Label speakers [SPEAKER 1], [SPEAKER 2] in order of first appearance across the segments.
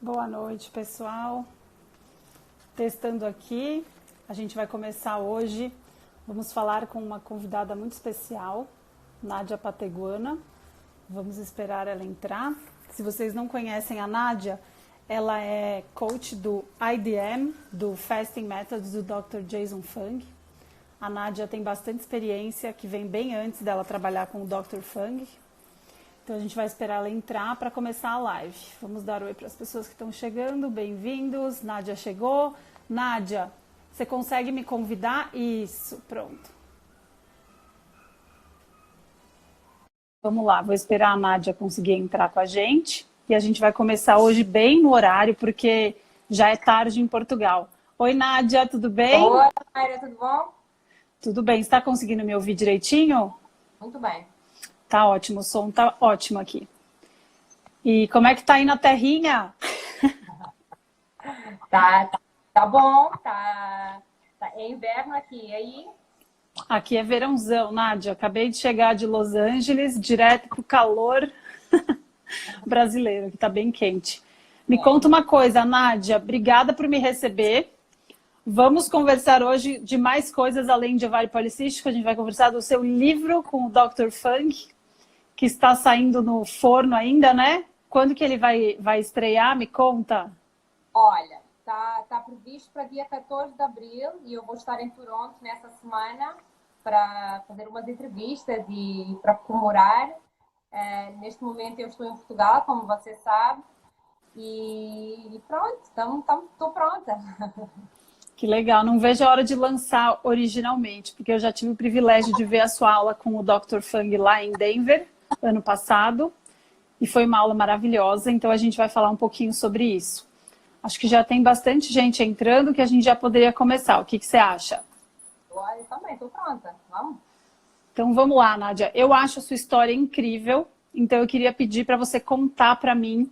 [SPEAKER 1] Boa noite, pessoal. Testando aqui. A gente vai começar hoje. Vamos falar com uma convidada muito especial, Nádia Pateguana. Vamos esperar ela entrar. Se vocês não conhecem a Nádia, ela é coach do IDM, do Fasting Methods do Dr. Jason Fung. A Nádia tem bastante experiência, que vem bem antes dela trabalhar com o Dr. Fung. Então a gente vai esperar ela entrar para começar a live. Vamos dar oi para as pessoas que estão chegando. Bem-vindos. Nádia chegou. Nádia, você consegue me convidar? Isso, pronto. Vamos lá, vou esperar a Nádia conseguir entrar com a gente. E a gente vai começar hoje bem no horário, porque já é tarde em Portugal. Oi, Nádia, tudo bem?
[SPEAKER 2] Oi, Mayra, tudo bom?
[SPEAKER 1] Tudo bem. Você está conseguindo me ouvir direitinho?
[SPEAKER 2] Muito bem.
[SPEAKER 1] Tá ótimo, o som tá ótimo aqui. E como é que tá aí na terrinha?
[SPEAKER 2] Tá bom, é inverno aqui. E aí?
[SPEAKER 1] Aqui é verãozão, Nádia. Acabei de chegar de Los Angeles, direto pro calor brasileiro, que tá bem quente. Me conta uma coisa, Nádia. Obrigada por me receber. Vamos conversar hoje de mais coisas além de ovário policístico. A gente vai conversar do seu livro com o Dr. Fung, que está saindo no forno ainda, né? Quando que ele vai estrear? Me conta.
[SPEAKER 2] Olha, tá previsto para dia 14 de abril e eu vou estar em Toronto nessa semana para fazer umas entrevistas e para comemorar. Neste momento eu estou em Portugal, como você sabe, e pronto, estou pronta.
[SPEAKER 1] Que legal, não vejo a hora de lançar originalmente, porque eu já tive o privilégio de ver a sua aula com o Dr. Fung lá em Denver, ano passado, e foi uma aula maravilhosa, então a gente vai falar um pouquinho sobre isso. Acho que já tem bastante gente entrando que a gente já poderia começar. O que você acha?
[SPEAKER 2] Eu também estou pronta, vamos?
[SPEAKER 1] Então vamos lá, Nádia. Eu acho a sua história incrível, então eu queria pedir para você contar para mim,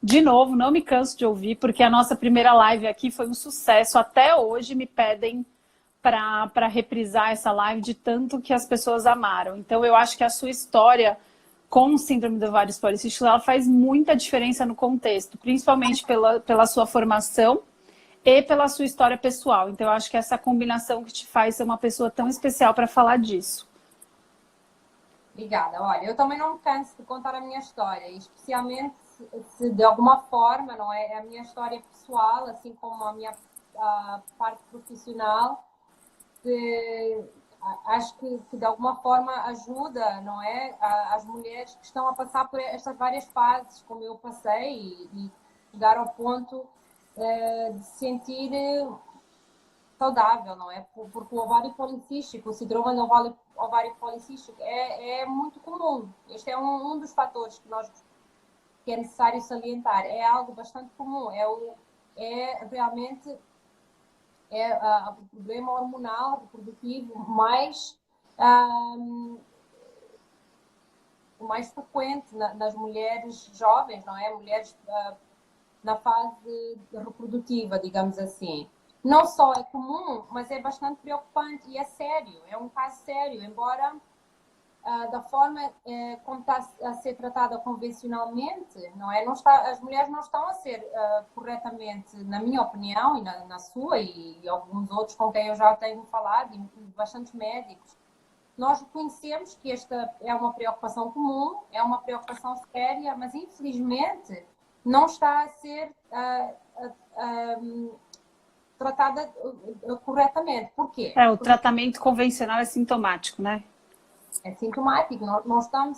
[SPEAKER 1] de novo, não me canso de ouvir, porque a nossa primeira live aqui foi um sucesso. Até hoje me pedem para reprisar essa live de tanto que as pessoas amaram. Então eu acho que a sua história com síndrome do ovário policístico, ela faz muita diferença no contexto, principalmente pela sua formação e pela sua história pessoal. Então eu acho que essa combinação que te faz ser uma pessoa tão especial para falar disso.
[SPEAKER 2] Obrigada. Olha, eu também não me canso de contar a minha história, especialmente se de alguma forma, não é? A minha história pessoal, assim como a minha parte profissional, acho que de alguma forma ajuda, não é? As mulheres que estão a passar por estas várias fases, como eu passei, e chegar ao ponto de se sentir saudável, não é? Porque o ovário policístico, o síndrome do ovário policístico é muito comum. Este é um dos fatores que é necessário salientar. É algo bastante comum. Realmente o problema hormonal reprodutivo o mais frequente nas mulheres jovens, não é? Mulheres na fase reprodutiva, digamos assim. Não só é comum, mas é bastante preocupante e é sério, é um caso sério, embora da forma como está a ser tratada convencionalmente, não é? Não está, as mulheres não estão a ser corretamente, na minha opinião, e na sua, e alguns outros com quem eu já tenho falado, e bastantes médicos. Nós reconhecemos que esta é uma preocupação comum, é uma preocupação séria, mas infelizmente não está a ser tratada corretamente. Por quê?
[SPEAKER 1] O tratamento convencional é sintomático, né?
[SPEAKER 2] É sintomático. Nós estamos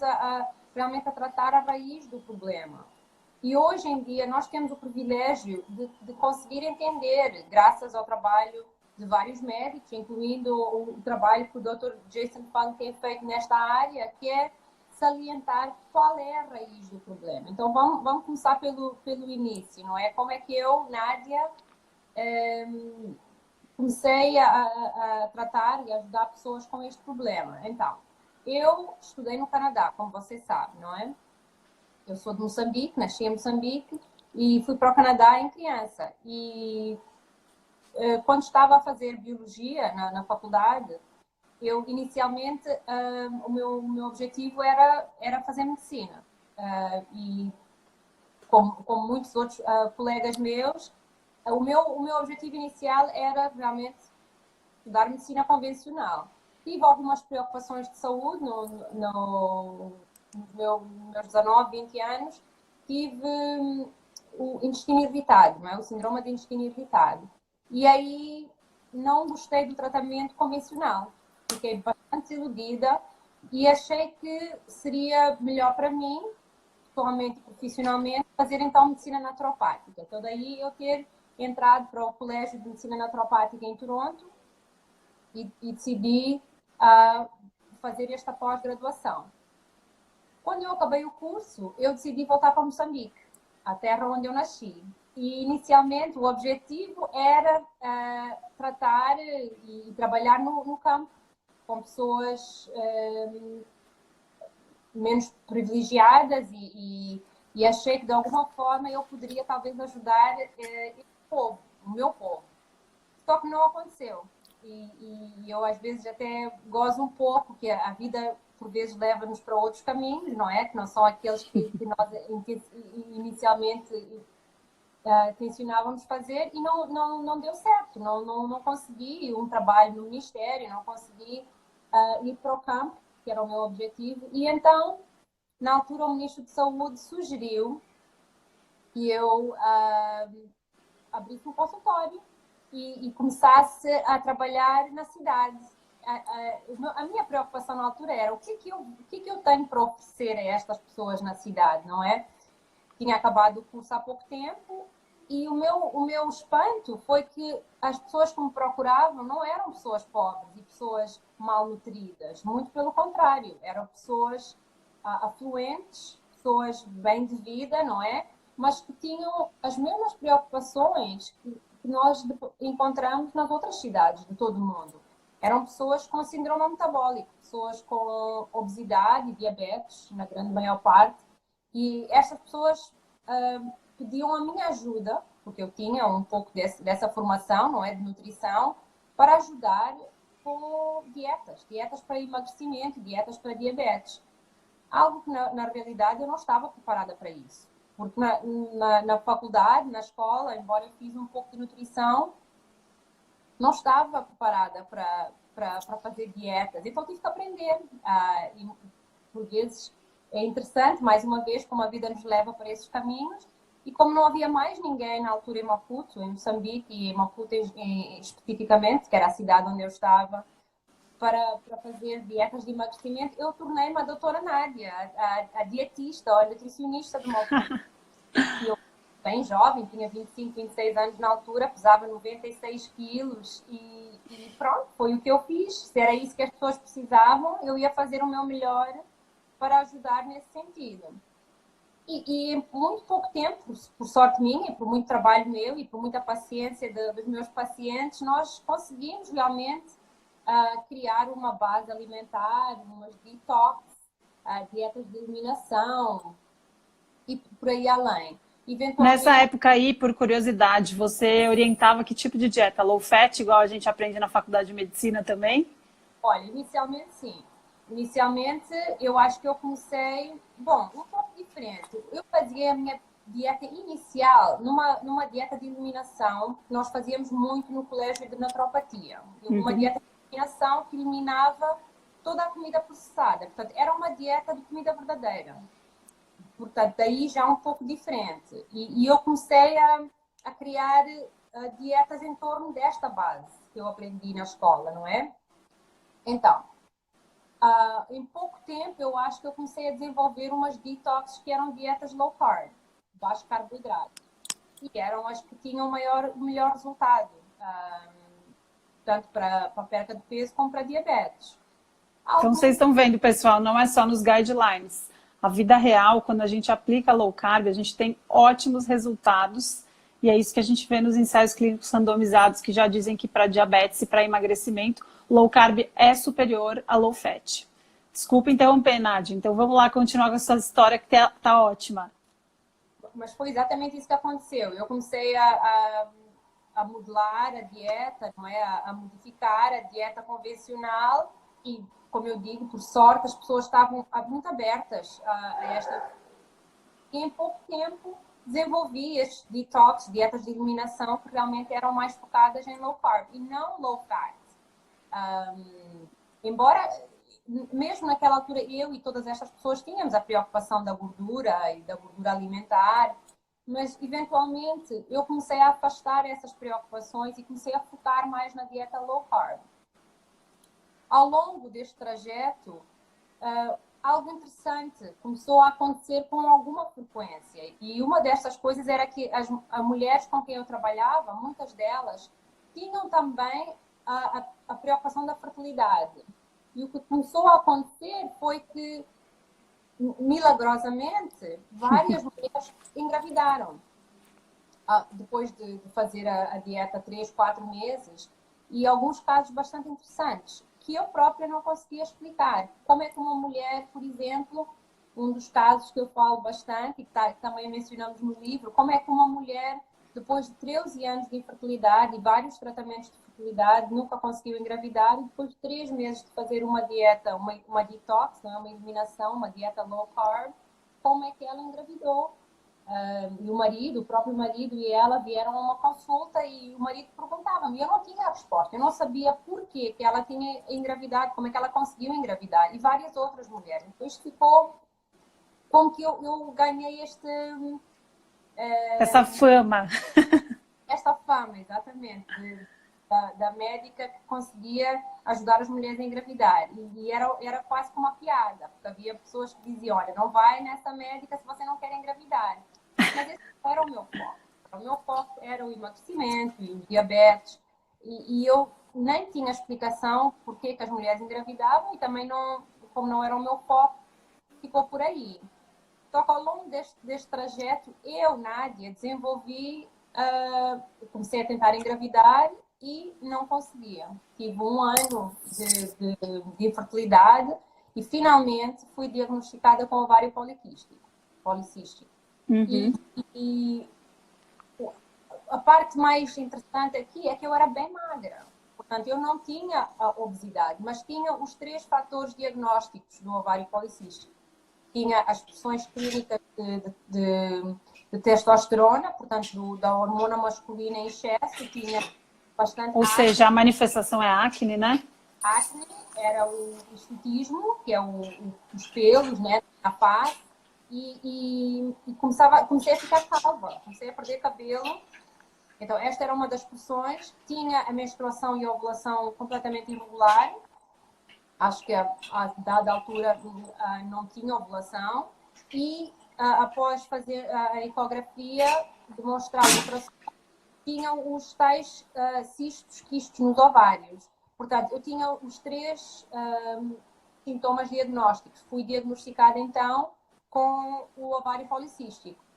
[SPEAKER 2] realmente a tratar a raiz do problema. E hoje em dia nós temos o privilégio de conseguir entender, graças ao trabalho de vários médicos, incluindo o trabalho que o Dr. Jason Fung tem feito nesta área, que é salientar qual é a raiz do problema. Então vamos começar pelo início, não é? Como é que eu, Nádia, comecei a tratar e ajudar pessoas com este problema. Então, eu estudei no Canadá, como você sabe, não é? Eu sou de Moçambique, nasci em Moçambique e fui para o Canadá em criança. E quando estava a fazer biologia na faculdade, eu inicialmente o meu objetivo era fazer medicina. E como muitos outros colegas meus, o meu objetivo inicial era realmente estudar medicina convencional. Tive algumas preocupações de saúde nos meus 19, 20 anos. Tive o intestino irritado, não é? O síndrome de intestino irritado. E aí não gostei do tratamento convencional. Fiquei bastante iludida e achei que seria melhor para mim, pessoalmente e profissionalmente, fazer então medicina naturopática. Então daí eu ter entrado para o Colégio de Medicina Naturopática em Toronto e decidi fazer esta pós-graduação. Quando eu acabei o curso, eu decidi voltar para Moçambique, a terra onde eu nasci. E inicialmente o objetivo era tratar e trabalhar no campo com pessoas menos privilegiadas e achei que de alguma forma eu poderia talvez ajudar esse povo, o meu povo. Só que não aconteceu. E eu às vezes até gozo um pouco que a vida por vezes leva-nos para outros caminhos, não é? Que não são aqueles que nós inicialmente tencionávamos fazer e não deu certo. Não consegui um trabalho no Ministério, não consegui ir para o campo, que era o meu objetivo. E então, na altura, o Ministro de Saúde sugeriu que eu abrisse um consultório e começasse a trabalhar na cidade. A minha preocupação na altura era o que eu tenho para oferecer a estas pessoas na cidade, não é? Tinha acabado o curso há pouco tempo e o meu espanto foi que as pessoas que me procuravam não eram pessoas pobres e pessoas mal nutridas, muito pelo contrário, eram pessoas afluentes, pessoas bem de vida, não é? Mas que tinham as mesmas preocupações que nós encontramos nas outras cidades de todo o mundo. Eram pessoas com síndrome metabólico, pessoas com obesidade e diabetes, na grande maior parte, e estas pessoas pediam a minha ajuda, porque eu tinha um pouco dessa formação, não é, de nutrição, para ajudar com dietas para emagrecimento, dietas para diabetes. Algo que na realidade eu não estava preparada para isso. Porque na faculdade, na escola, embora eu fiz um pouco de nutrição, não estava preparada para fazer dietas. Então tive que aprender. E por vezes é interessante, mais uma vez, como a vida nos leva para esses caminhos. E como não havia mais ninguém na altura em Maputo, em Moçambique, e em Maputo especificamente, que era a cidade onde eu estava, para fazer dietas de emagrecimento, eu tornei-me a doutora Nádia, a dietista ou a nutricionista do Maputo. E eu, bem jovem, tinha 25, 26 anos na altura, pesava 96 quilos e pronto, foi o que eu fiz. Se era isso que as pessoas precisavam, eu ia fazer o meu melhor para ajudar nesse sentido. E em muito pouco tempo, por sorte minha, por muito trabalho meu e por muita paciência dos meus pacientes, nós conseguimos realmente criar uma base alimentar, umas detox, dietas de eliminação e por aí além.
[SPEAKER 1] Nessa época aí, por curiosidade, você orientava que tipo de dieta? Low fat, igual a gente aprende na faculdade de medicina também?
[SPEAKER 2] Olha, inicialmente sim. Inicialmente eu acho que eu comecei, bom, um pouco diferente. Eu fazia a minha dieta inicial numa dieta de eliminação que nós fazíamos muito no colégio de naturopatia. Uma dieta de eliminação que eliminava toda a comida processada. Portanto, era uma dieta de comida verdadeira. Portanto, daí já um pouco diferente. E eu comecei a criar dietas em torno desta base que eu aprendi na escola, não é? Então, em pouco tempo, eu acho que eu comecei a desenvolver umas detox que eram dietas low carb, baixo carboidrato. E eram as que tinham o melhor resultado, tanto para a perda de peso como para diabetes.
[SPEAKER 1] Então vocês estão vendo, pessoal, não é só nos guidelines. A vida real, quando a gente aplica low carb, a gente tem ótimos resultados. E é isso que a gente vê nos ensaios clínicos randomizados, que já dizem que para diabetes e para emagrecimento, low carb é superior a low fat. Desculpa interromper, Nádia. Então vamos lá continuar com essa história que tá ótima.
[SPEAKER 2] Mas foi exatamente isso que aconteceu. Eu comecei a modelar a dieta, não é? A modificar a dieta convencional e, como eu digo, por sorte, as pessoas estavam muito abertas a esta. E em pouco tempo desenvolvi estes detox, dietas de eliminação, que realmente eram mais focadas em low carb e não low fat. Embora, mesmo naquela altura, eu e todas estas pessoas tínhamos a preocupação da gordura e da gordura alimentar, mas eventualmente eu comecei a afastar essas preocupações e comecei a focar mais na dieta low carb. Ao longo deste trajeto, algo interessante começou a acontecer com alguma frequência. E uma dessas coisas era que as mulheres com quem eu trabalhava, muitas delas, tinham também a preocupação da fertilidade. E o que começou a acontecer foi que, milagrosamente, várias mulheres engravidaram. Depois de fazer a dieta 3, 4 meses, e alguns casos bastante interessantes, que eu própria não conseguia explicar. Como é que uma mulher, por exemplo, um dos casos que eu falo bastante, e que também mencionamos no livro, como é que uma mulher, depois de 13 anos de infertilidade e vários tratamentos de fertilidade, nunca conseguiu engravidar, e depois de 3 meses de fazer uma dieta, uma detox, não é? Uma eliminação, uma dieta low carb, como é que ela engravidou? E o próprio marido e ela vieram a uma consulta e o marido perguntava-me, eu não tinha a resposta, eu não sabia por que ela tinha engravidado, como é que ela conseguiu engravidar, e várias outras mulheres. Então isto ficou com que eu ganhei
[SPEAKER 1] Essa fama.
[SPEAKER 2] esta fama, exatamente, da médica que conseguia ajudar as mulheres a engravidar. E era quase como uma piada, porque havia pessoas que diziam, olha, não vai nessa médica se você não quer engravidar. Mas esse não era o meu foco. O meu foco era o emagrecimento e o diabetes. E eu nem tinha explicação por que as mulheres engravidavam e também, não, como não era o meu foco, ficou por aí. Só que ao longo deste trajeto, eu, Nádia, desenvolvi, comecei a tentar engravidar e não conseguia. Tive um ano de infertilidade e finalmente fui diagnosticada com ovário policístico.
[SPEAKER 1] Uhum.
[SPEAKER 2] E a parte mais interessante aqui é que eu era bem magra. Portanto, eu não tinha a obesidade, mas tinha os 3 fatores diagnósticos do ovário policístico. Tinha as expressões clínicas de testosterona, portanto, da hormona masculina em excesso, tinha bastante
[SPEAKER 1] Ou seja, a manifestação é acne, né?
[SPEAKER 2] acne, era o estutismo, que é os pelos, né, na face, e comecei a ficar calva, comecei a perder cabelo. Então, esta era uma das expressões. Tinha a menstruação e a ovulação completamente irregular. Acho que a dada altura não tinha ovulação. E após fazer a ecografia, demonstrar a ultrassom, tinham os tais quistos nos ovários. Portanto, eu tinha os 3 sintomas diagnósticos. Fui diagnosticada, então, com o ovário policístico.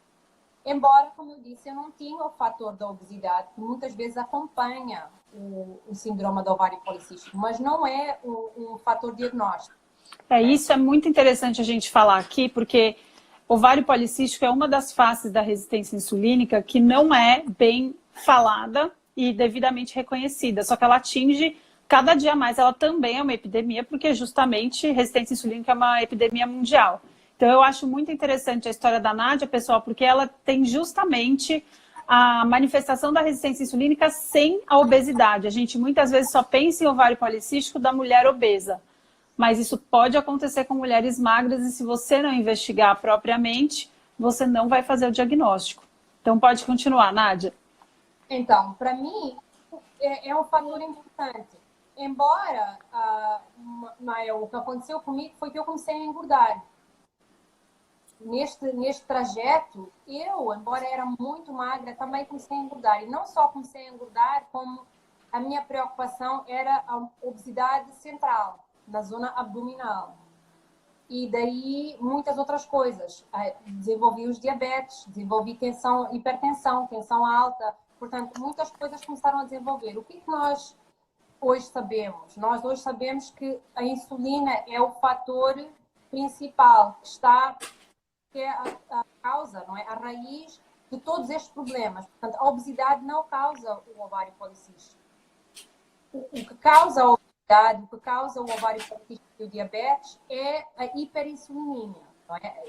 [SPEAKER 2] Embora, como eu disse, eu não tinha o fator da obesidade, que muitas vezes acompanha o síndrome do ovário policístico, mas não é um fator diagnóstico.
[SPEAKER 1] Isso é muito interessante a gente falar aqui, porque ovário policístico é uma das faces da resistência insulínica que não é bem falada e devidamente reconhecida, só que ela atinge cada dia mais, ela também é uma epidemia, porque justamente resistência insulínica é uma epidemia mundial. Então eu acho muito interessante a história da Nádia, pessoal, porque ela tem justamente a manifestação da resistência insulínica sem a obesidade. A gente muitas vezes só pensa em ovário policístico da mulher obesa, mas isso pode acontecer com mulheres magras e se você não investigar propriamente, você não vai fazer o diagnóstico. Então pode continuar, Nádia.
[SPEAKER 2] Então, para mim, é um fator importante. Embora, o que aconteceu comigo foi que eu comecei a engordar. Neste trajeto, embora era muito magra, também comecei a engordar. E não só comecei a engordar, como a minha preocupação era a obesidade central, na zona abdominal. E daí muitas outras coisas. Desenvolvi os diabetes, desenvolvi hipertensão, tensão alta. Portanto, muitas coisas começaram a desenvolver. O que nós hoje sabemos? Nós hoje sabemos que a insulina é o fator principal que é a causa, não é? A raiz de todos estes problemas. Portanto, a obesidade não causa o ovário policístico. O que causa a obesidade, o que causa o ovário policístico e o diabetes é a hiperinsulinemia, não é?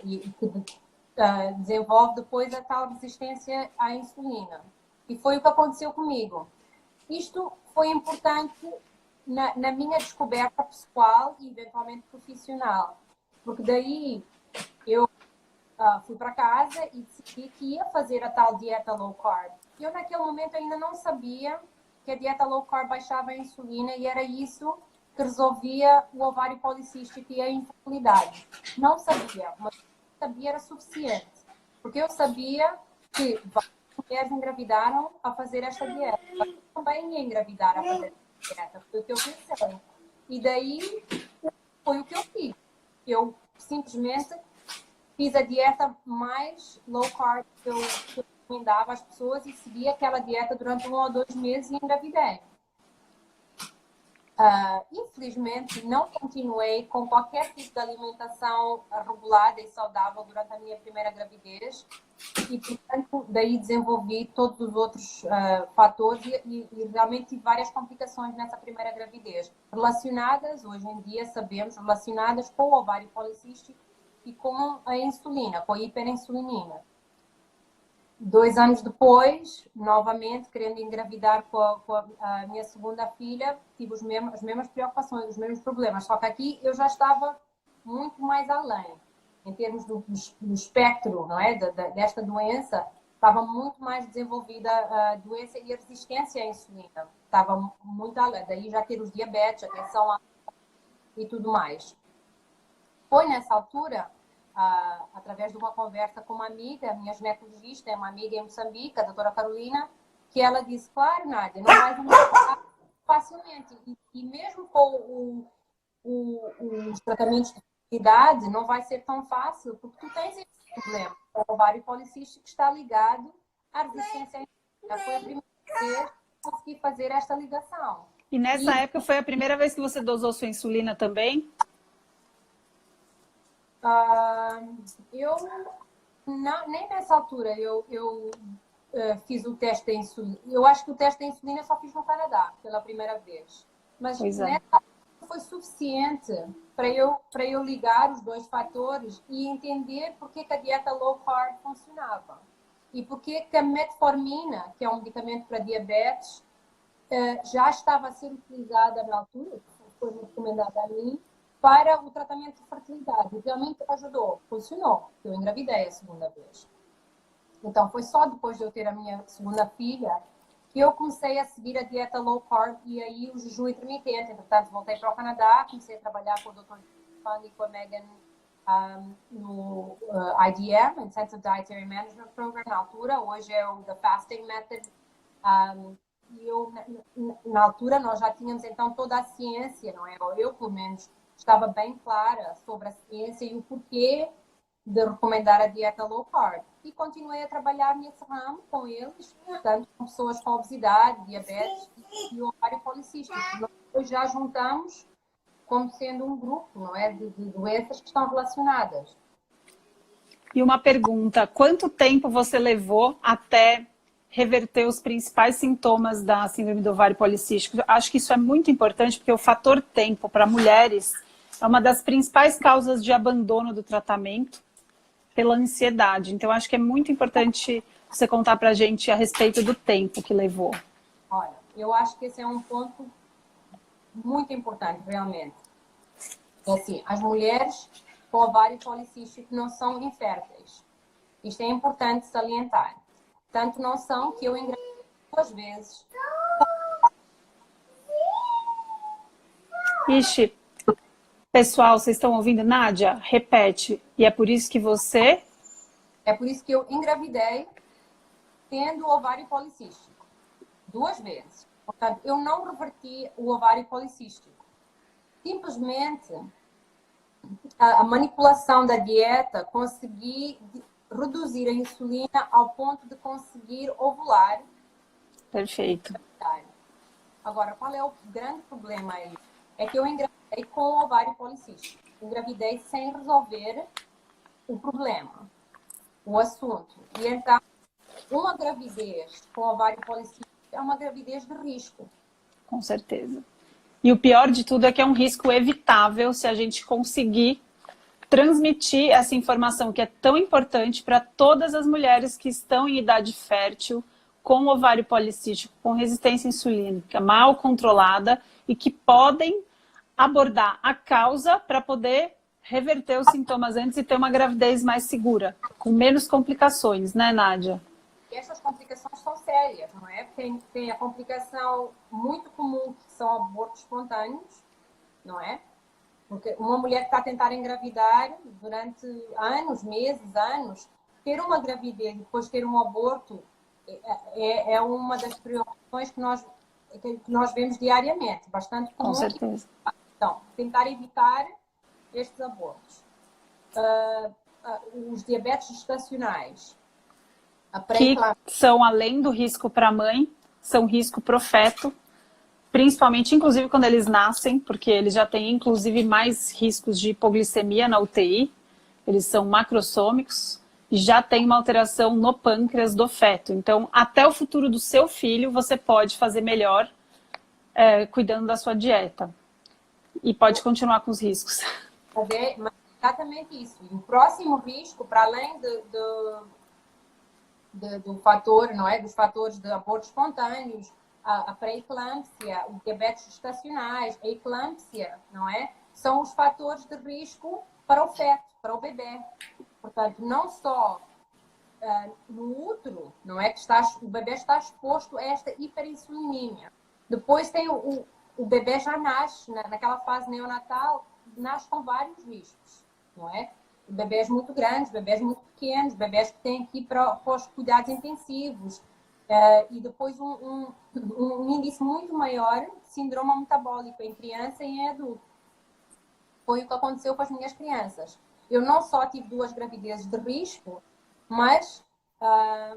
[SPEAKER 2] desenvolve depois a tal resistência à insulina. E foi o que aconteceu comigo. Isto foi importante na minha descoberta pessoal e eventualmente profissional, porque daí eu fui para casa e decidi que ia fazer a tal dieta low carb. Eu naquele momento ainda não sabia que a dieta low carb baixava a insulina e era isso que resolvia o ovário policístico e a infertilidade. Não sabia, mas sabia era suficiente, porque eu sabia que várias mulheres engravidaram a fazer esta dieta. Eu também ia engravidar a fazer esta dieta, foi o que eu pensei. E daí foi o que eu fiz. Eu simplesmente fiz a dieta mais low carb que eu recomendava às pessoas e segui aquela dieta durante 1 ou 2 meses e engravidei. Infelizmente, não continuei com qualquer tipo de alimentação regulada e saudável durante a minha primeira gravidez e, portanto, daí desenvolvi todos os outros fatores e realmente tive várias complicações nessa primeira gravidez, relacionadas, hoje em dia sabemos, relacionadas com o ovário policístico e com a insulina, com a hiperinsulinina. 2 anos depois, novamente, querendo engravidar com a minha segunda filha, tive as mesmas preocupações, os mesmos problemas. Só que aqui eu já estava muito mais além, em termos do espectro, não é? Desta doença, estava muito mais desenvolvida a doença e a resistência à insulina. Estava muito além. Daí já ter os diabetes, a tensão e tudo mais. Foi nessa altura, através de uma conversa com uma amiga, minha ginecologista, é uma amiga em Moçambique, a doutora Carolina, que ela disse, claro, Nádia, não vais engravidar facilmente. E mesmo com os tratamentos de fertilidade, não vai ser tão fácil, porque tu tens esse problema. O ovário policístico está ligado à resistência à insulina. Foi a primeira vez que consegui fazer esta ligação.
[SPEAKER 1] E nessa época foi a primeira vez que você dosou sua insulina também?
[SPEAKER 2] Eu nem nessa altura eu fiz o teste da insulina. Eu acho que o teste da insulina eu só fiz no Canadá pela primeira vez. Mas nessa foi suficiente para eu ligar os dois fatores e entender porque que a dieta low carb funcionava. E porque que a metformina, que é um medicamento para diabetes, já estava a ser utilizada na altura, foi recomendada a mim, para o tratamento de fertilidade. E realmente ajudou, funcionou. Eu engravidei a segunda vez. Então, foi só depois de eu ter a minha segunda filha que eu comecei a seguir a dieta low carb e aí o jejum intermitente. Entretanto, voltei para o Canadá, comecei a trabalhar com o Dr. Fanny e com a Megan no IDM, Intensive Dietary Management Program, na altura. Hoje é o The Fasting Method. E eu, na altura, nós já tínhamos então toda a ciência, não é? Ou eu, pelo menos, estava bem clara sobre a ciência e o porquê de recomendar a dieta low carb. E continuei a trabalhar nesse ramo com eles, tanto com pessoas com obesidade, diabetes e ovário policístico. Nós já juntamos como sendo um grupo, não é? De doenças que estão relacionadas.
[SPEAKER 1] E uma pergunta, quanto tempo você levou até reverter os principais sintomas da síndrome do ovário policístico? Acho que isso é muito importante, porque o fator tempo para mulheres é uma das principais causas de abandono do tratamento pela ansiedade. Então, acho que é muito importante você contar para a gente a respeito do tempo que levou.
[SPEAKER 2] Olha, eu acho que esse é um ponto muito importante, realmente. É assim, as mulheres com ovário policístico não são inférteis. Isto é importante salientar. Tanto não são que eu engravidei 2 vezes.
[SPEAKER 1] Ixi, pessoal, vocês estão ouvindo? Nádia, repete. E é por isso que você...
[SPEAKER 2] É por isso que eu engravidei tendo ovário policístico. 2 vezes. Portanto, eu não reverti o ovário policístico. Simplesmente, a manipulação da dieta, consegui reduzir a insulina ao ponto de conseguir ovular.
[SPEAKER 1] Perfeito.
[SPEAKER 2] Agora, qual é o grande problema aí? É que eu engravidei com o ovário policístico. Engravidei sem resolver o problema, o assunto. E então, uma gravidez com ovário policístico é uma gravidez de risco.
[SPEAKER 1] Com certeza. E o pior de tudo é que é um risco evitável se a gente conseguir transmitir essa informação que é tão importante para todas as mulheres que estão em idade fértil, com ovário policístico, com resistência insulínica mal controlada e que podem abordar a causa para poder reverter os sintomas antes e ter uma gravidez mais segura, com menos complicações, né, Nádia?
[SPEAKER 2] E essas complicações são sérias, não é? Tem a complicação muito comum, que são abortos espontâneos, não é? Porque uma mulher que está a tentar engravidar durante anos, meses, anos, ter uma gravidez e depois ter um aborto é uma das preocupações que nós vemos diariamente, bastante comum.
[SPEAKER 1] Com certeza.
[SPEAKER 2] Então, tentar evitar estes abortos. Os diabetes gestacionais.
[SPEAKER 1] Que são, além do risco para a mãe, são risco para o feto, principalmente, inclusive, quando eles nascem, porque eles já têm, inclusive, mais riscos de hipoglicemia na UTI. Eles são macrossômicos e já tem uma alteração no pâncreas do feto. Então, até o futuro do seu filho, você pode fazer melhor cuidando da sua dieta. E pode continuar com os riscos.
[SPEAKER 2] Mas exatamente isso. E o próximo risco, para além do fator, não é? Dos fatores de abortos espontâneos, a pré-eclâmpsia, os diabetes gestacionais, a eclâmpsia, não é? São os fatores de risco para o feto, para o bebê. Portanto, não só no útero, não é? Que o bebê está exposto a esta hiperinsulinemia. Depois tem o bebê já nasce, naquela fase neonatal, nasce com vários riscos, não é? Bebês muito grandes, bebês muito pequenos, bebês que têm que ir para os cuidados intensivos. E depois um índice muito maior de síndrome metabólico em criança e em adulto. Foi o que aconteceu com as minhas crianças. Eu não só tive 2 gravidezes de risco, mas a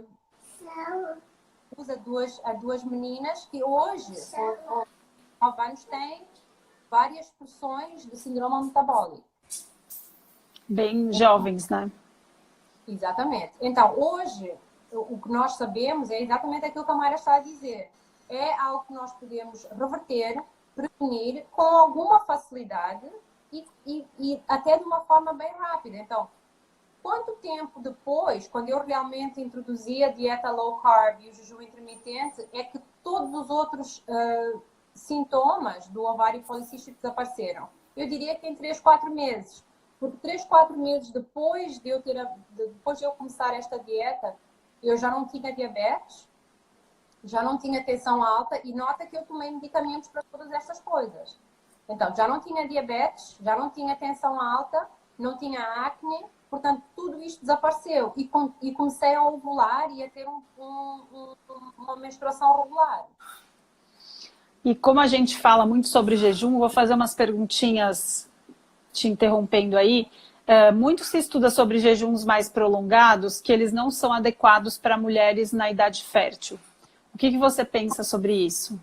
[SPEAKER 2] duas meninas que hoje, com 9 anos, têm várias expressões de síndrome metabólico.
[SPEAKER 1] Bem jovens, né?
[SPEAKER 2] Exatamente. Então, hoje, o que nós sabemos é exatamente aquilo que a Mayra está a dizer. É algo que nós podemos reverter, prevenir com alguma facilidade e até de uma forma bem rápida. Então, quanto tempo depois, quando eu realmente introduzi a dieta low carb e o jejum intermitente, é que todos os outros sintomas do ovário policístico desapareceram? Eu diria que em 3, 4 meses. Porque 3, 4 meses depois de eu começar esta dieta, eu já não tinha diabetes, já não tinha tensão alta e nota que eu tomei medicamentos para todas estas coisas. Então, já não tinha diabetes, já não tinha tensão alta, não tinha acne, portanto, tudo isto desapareceu e comecei a ovular e a ter uma menstruação regular.
[SPEAKER 1] E como a gente fala muito sobre jejum, vou fazer umas perguntinhas te interrompendo aí. Muito se estuda sobre jejuns mais prolongados, que eles não são adequados para mulheres na idade fértil. O que você pensa sobre isso?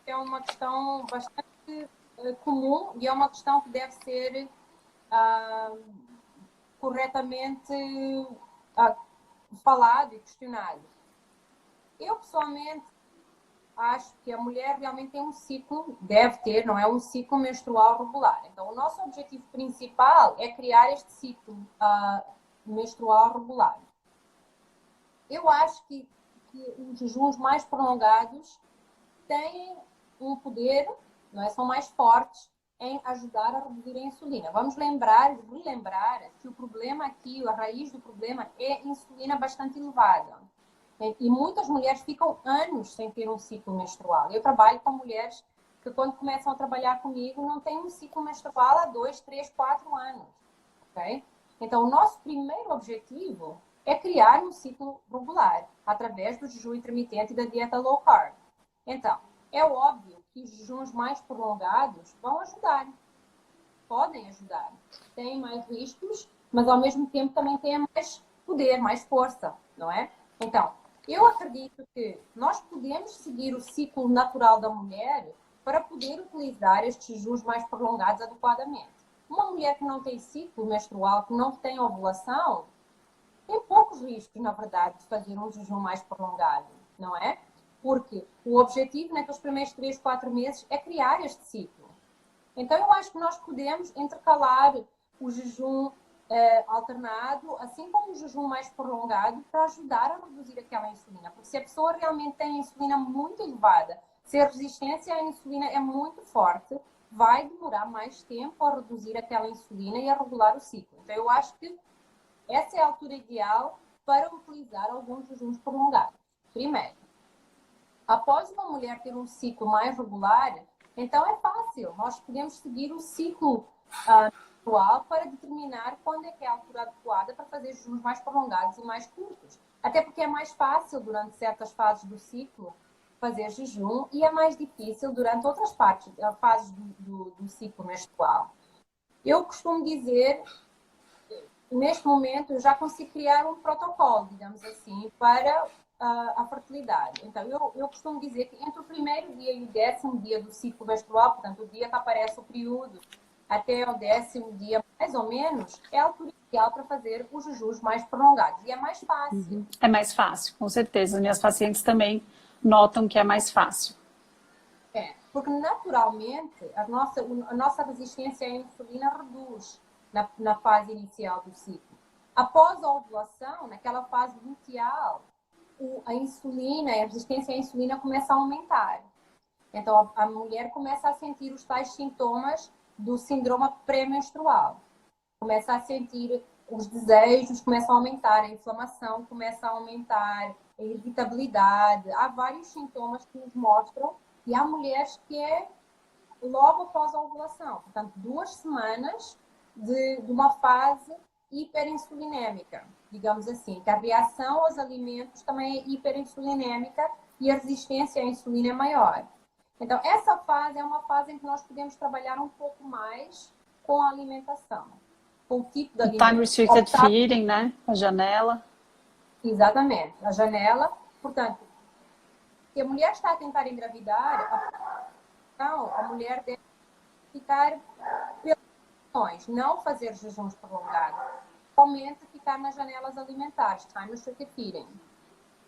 [SPEAKER 2] É uma questão bastante comum e é uma questão que deve ser corretamente falado e questionado. Eu, pessoalmente, acho que a mulher realmente tem um ciclo, deve ter, não é? Um ciclo menstrual regular. Então, o nosso objetivo principal é criar este ciclo menstrual regular. Eu acho que os jejuns mais prolongados têm um poder, não é? São mais fortes em ajudar a reduzir a insulina. Vamos relembrar que o problema aqui, a raiz do problema é a insulina bastante elevada. E muitas mulheres ficam anos sem ter um ciclo menstrual. Eu trabalho com mulheres que, quando começam a trabalhar comigo, não têm um ciclo menstrual há 2, 3, 4 anos. Okay? Então, o nosso primeiro objetivo é criar um ciclo regular, através do jejum intermitente e da dieta low carb. Então, é óbvio que os jejuns mais prolongados vão ajudar. Podem ajudar. Têm mais riscos, mas, ao mesmo tempo, também têm mais poder, mais força, não é? Então, eu acredito que nós podemos seguir o ciclo natural da mulher para poder utilizar estes jejuns mais prolongados adequadamente. Uma mulher que não tem ciclo menstrual, que não tem ovulação, tem poucos riscos, na verdade, de fazer um jejum mais prolongado, não é? Porque o objetivo naqueles primeiros 3, 4 meses é criar este ciclo. Então, eu acho que nós podemos intercalar o jejum alternado, assim como o jejum mais prolongado, para ajudar a reduzir aquela insulina. Porque se a pessoa realmente tem a insulina muito elevada, se a resistência à insulina é muito forte, vai demorar mais tempo a reduzir aquela insulina e a regular o ciclo. Então, eu acho que essa é a altura ideal para utilizar alguns jejuns prolongados. Primeiro, após uma mulher ter um ciclo mais regular, então é fácil. Nós podemos seguir o ciclo menstrual para determinar quando é que é a altura adequada para fazer jejuns mais prolongados e mais curtos. Até porque é mais fácil durante certas fases do ciclo fazer jejum e é mais difícil durante outras fases do ciclo menstrual. Eu costumo dizer, neste momento, eu já consigo criar um protocolo, digamos assim, para a fertilidade. Então, eu costumo dizer que entre o primeiro dia e o 10º dia do ciclo menstrual, portanto, o dia que aparece o período até o 10º dia, mais ou menos, é a altura ideal para fazer os jejuns mais prolongados. E é mais fácil.
[SPEAKER 1] É mais fácil, com certeza. Minhas pacientes também notam que é mais fácil.
[SPEAKER 2] Porque naturalmente a nossa resistência à insulina reduz na fase inicial do ciclo. Após a ovulação, naquela fase luteal, a insulina, a resistência à insulina começa a aumentar. Então, a mulher começa a sentir os tais sintomas do síndrome pré-menstrual. Começa a sentir os desejos, começam a aumentar, a inflamação começa a aumentar, a irritabilidade. Há vários sintomas que nos mostram que há mulheres que é logo após a ovulação. Portanto, 2 semanas de uma fase hiperinsulinémica, digamos assim, que a reação aos alimentos também é hiperinsulinémica e a resistência à insulina é maior. Então, essa fase é uma fase em que nós podemos trabalhar um pouco mais com a alimentação, com o tipo de alimentação.
[SPEAKER 1] Time restricted feeding, né? A janela.
[SPEAKER 2] Exatamente, a janela. Portanto, se a mulher está a tentar engravidar, então, a mulher deve ficar pelas não fazer jejuns prolongados, somente ficar nas janelas alimentares, time restricted feeding,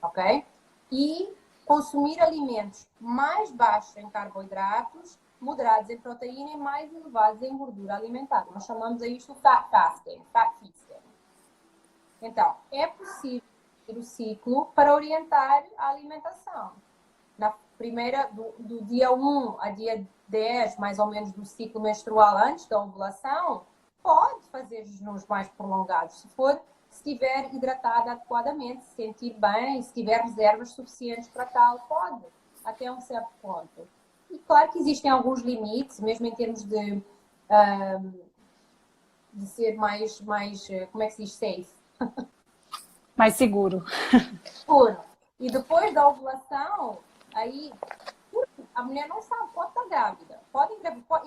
[SPEAKER 2] ok? E consumir alimentos mais baixos em carboidratos, moderados em proteína e mais elevados em gordura alimentar. Nós chamamos a isto fat fasting, fat feasting. Então, é possível ter o ciclo para orientar a alimentação. Na primeira, do dia 1 a dia 10, mais ou menos, do ciclo menstrual antes da ovulação, pode fazer jejuns mais prolongados, se estiver hidratada adequadamente, se sentir bem, se tiver reservas suficientes para tal, pode, até um certo ponto. E claro que existem alguns limites, mesmo em termos de ser mais, como é que se diz, safe?
[SPEAKER 1] Mais seguro.
[SPEAKER 2] Seguro. E depois da ovulação, aí a mulher não sabe, pode estar grávida,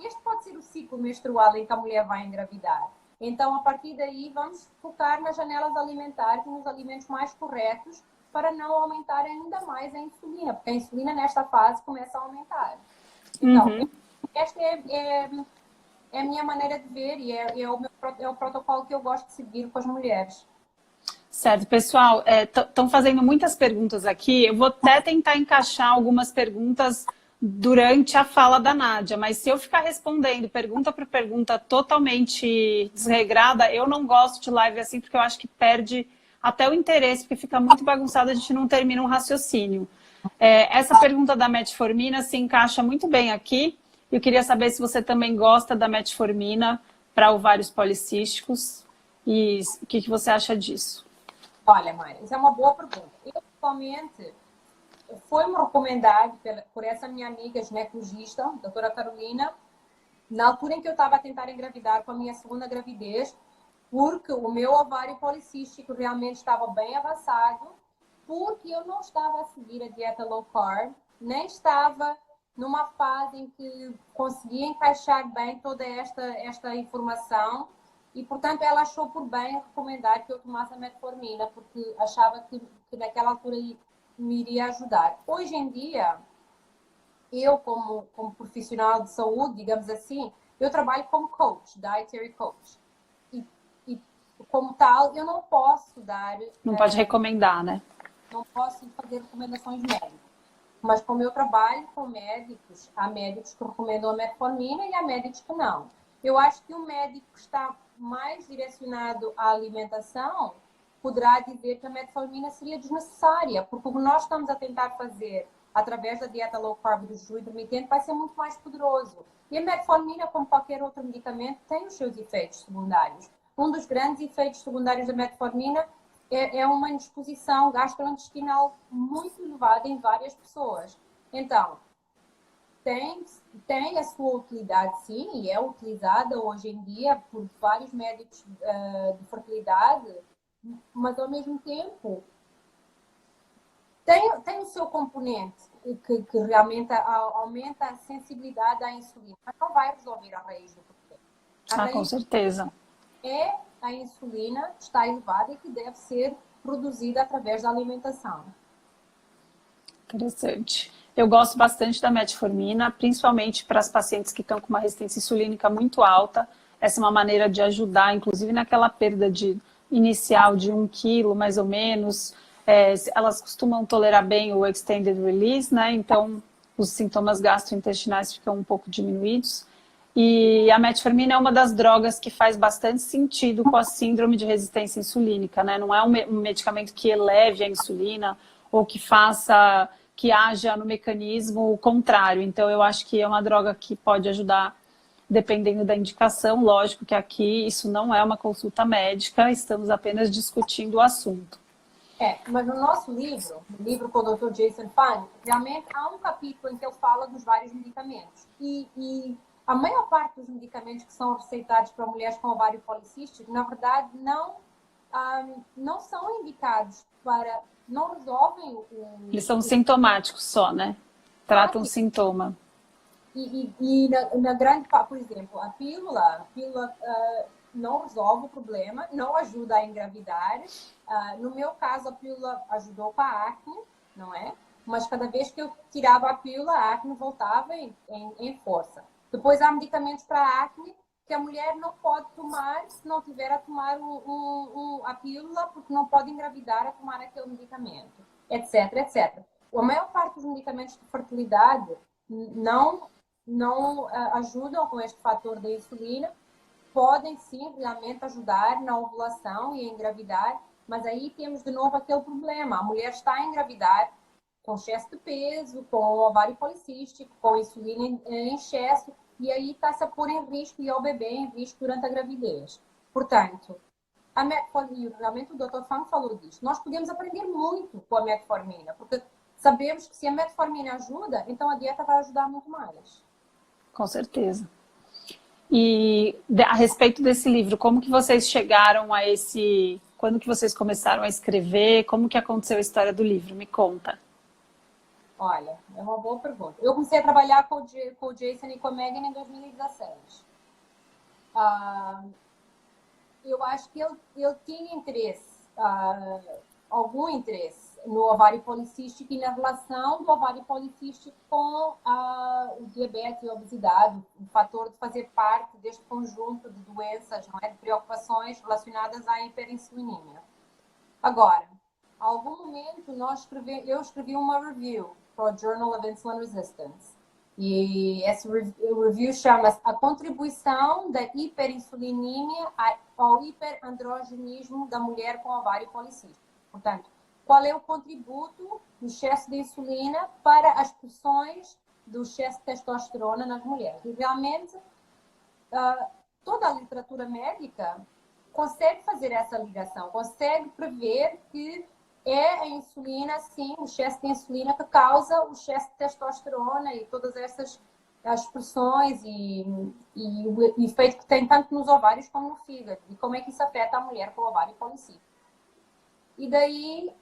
[SPEAKER 2] este pode ser o ciclo menstrual em que a mulher vai engravidar. Então, a partir daí, vamos focar nas janelas alimentares e nos alimentos mais corretos para não aumentar ainda mais a insulina, porque a insulina nesta fase começa a aumentar. Então, esta é a minha maneira de ver e é o protocolo que eu gosto de seguir com as mulheres.
[SPEAKER 1] Certo, pessoal, estão fazendo muitas perguntas aqui. Eu vou até tentar encaixar algumas perguntas durante a fala da Nádia, mas se eu ficar respondendo pergunta por pergunta totalmente desregrada, eu não gosto de live assim, porque eu acho que perde até o interesse, porque fica muito bagunçado, a gente não termina um raciocínio. Essa pergunta da metformina se encaixa muito bem aqui. Eu queria saber se você também gosta da metformina para ovários policísticos e o que você acha disso?
[SPEAKER 2] Olha, Maia, isso é uma boa pergunta. Eu, pessoalmente, foi-me recomendado por essa minha amiga ginecologista, a doutora Carolina, na altura em que eu estava a tentar engravidar com a minha segunda gravidez, porque o meu ovário policístico realmente estava bem avançado, porque eu não estava a seguir a dieta low carb, nem estava numa fase em que conseguia encaixar bem toda esta informação. E, portanto, ela achou por bem recomendar que eu tomasse a metformina, porque achava que naquela altura me iria ajudar. Hoje em dia, eu como profissional de saúde, digamos assim, eu trabalho como coach, dietary coach. E como tal, eu não posso dar...
[SPEAKER 1] Não pode recomendar, né?
[SPEAKER 2] Não posso fazer recomendações médicas. Mas como eu trabalho com médicos, há médicos que recomendam a metformina e há médicos que não. Eu acho que um médico que está mais direcionado à alimentação poderá dizer que a metformina seria desnecessária, porque o que nós estamos a tentar fazer através da dieta low carb e do jejum intermitente vai ser muito mais poderoso. E a metformina, como qualquer outro medicamento, tem os seus efeitos secundários. Um dos grandes efeitos secundários da metformina é uma indisposição gastrointestinal muito elevada em várias pessoas. Então, tem a sua utilidade, sim, e é utilizada hoje em dia por vários médicos de fertilidade, mas ao mesmo tempo tem o seu componente que realmente aumenta a sensibilidade à insulina, mas não vai resolver a raiz do problema.
[SPEAKER 1] Com certeza.
[SPEAKER 2] É a insulina que está elevada e que deve ser produzida através da alimentação.
[SPEAKER 1] Interessante. Eu gosto bastante da metformina, principalmente para as pacientes que estão com uma resistência insulínica muito alta. Essa é uma maneira de ajudar, inclusive naquela perda inicial de 1 quilo, mais ou menos. Elas costumam tolerar bem o extended release, né? Então, os sintomas gastrointestinais ficam um pouco diminuídos. E a metformina é uma das drogas que faz bastante sentido com a síndrome de resistência insulínica, né? Não é um medicamento que eleve a insulina ou que haja no mecanismo contrário. Então, eu acho que é uma droga que pode ajudar dependendo da indicação. Lógico que aqui isso não é uma consulta médica, estamos apenas discutindo o assunto.
[SPEAKER 2] Mas no nosso livro, o livro com o Dr. Jason Fung, realmente há um capítulo em que ele fala dos vários medicamentos. E a maior parte dos medicamentos que são receitados para mulheres com ovário policístico, na verdade, não são indicados para... não resolvem
[SPEAKER 1] Eles são sintomáticos só, né? Tratam o sintoma.
[SPEAKER 2] E na grande parte, por exemplo, a pílula não resolve o problema, não ajuda a engravidar. No meu caso, a pílula ajudou com a acne, não é? Mas cada vez que eu tirava a pílula, a acne voltava em força. Depois há medicamentos para a acne que a mulher não pode tomar se não tiver a tomar a pílula, porque não pode engravidar a tomar aquele medicamento, etc, etc. A maior parte dos medicamentos de fertilidade não ajudam com este fator da insulina, podem sim realmente ajudar na ovulação e a engravidar, mas aí temos de novo aquele problema. A mulher está a engravidar com excesso de peso, com ovário policístico, com insulina em excesso, e aí está-se a pôr em risco e ao bebê em risco durante a gravidez. Portanto, realmente o Dr. Fung falou disso. Nós podemos aprender muito com a metformina, porque sabemos que se a metformina ajuda, então a dieta vai ajudar muito mais.
[SPEAKER 1] Com certeza. E a respeito desse livro, como que vocês chegaram a esse... Quando que vocês começaram a escrever? Como que aconteceu a história do livro? Me conta.
[SPEAKER 2] Olha, é uma boa pergunta. Eu comecei a trabalhar com o Jason e com a Megan em 2016. Eu acho que ele tinha interesse, algum interesse no ovário policístico e na relação do ovário policístico com o diabetes e a obesidade, o fator de fazer parte deste conjunto de doenças, não é? De preocupações relacionadas à hiperinsulinemia. Agora, a algum momento eu escrevi uma review para o Journal of Insulin Resistance. E esse review chama-se A Contribuição da Hiperinsulinemia ao Hiperandrogenismo da Mulher com Ovário Policístico. Portanto, qual é o contributo do excesso de insulina para as pressões do excesso de testosterona nas mulheres? E realmente, toda a literatura médica consegue fazer essa ligação, consegue prever que é a insulina, sim, o excesso de insulina que causa o excesso de testosterona e todas essas as pressões e o efeito que tem tanto nos ovários como no fígado. E como é que isso afeta a mulher com o ovário policístico. E daí,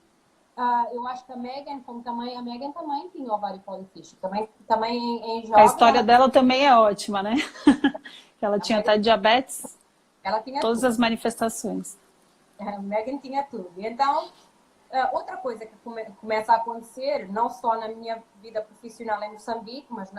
[SPEAKER 2] eu acho que a Megan também tinha ovário policístico. Também em jovem...
[SPEAKER 1] A história dela também é ótima, né? Ela tinha até diabetes.
[SPEAKER 2] Ela tinha
[SPEAKER 1] todas
[SPEAKER 2] tudo.
[SPEAKER 1] As manifestações.
[SPEAKER 2] A Megan tinha tudo. Então... outra coisa que começa a acontecer, não só na minha vida profissional em Moçambique, mas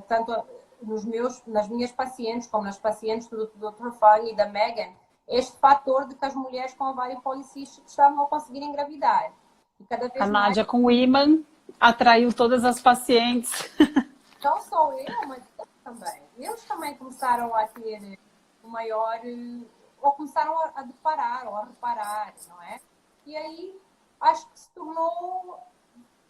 [SPEAKER 2] tanto nas minhas pacientes, como nas pacientes do Dr. Fung e da Megan, este fator de que as mulheres com ovário policístico estavam a conseguir engravidar. E cada vez
[SPEAKER 1] a Nádia
[SPEAKER 2] mais...
[SPEAKER 1] com o ímã atraiu todas as pacientes.
[SPEAKER 2] Não só eu, mas eles também. Eles também começaram a ter o maior, ou começaram a deparar, ou a reparar, não é? E aí, acho que se tornou,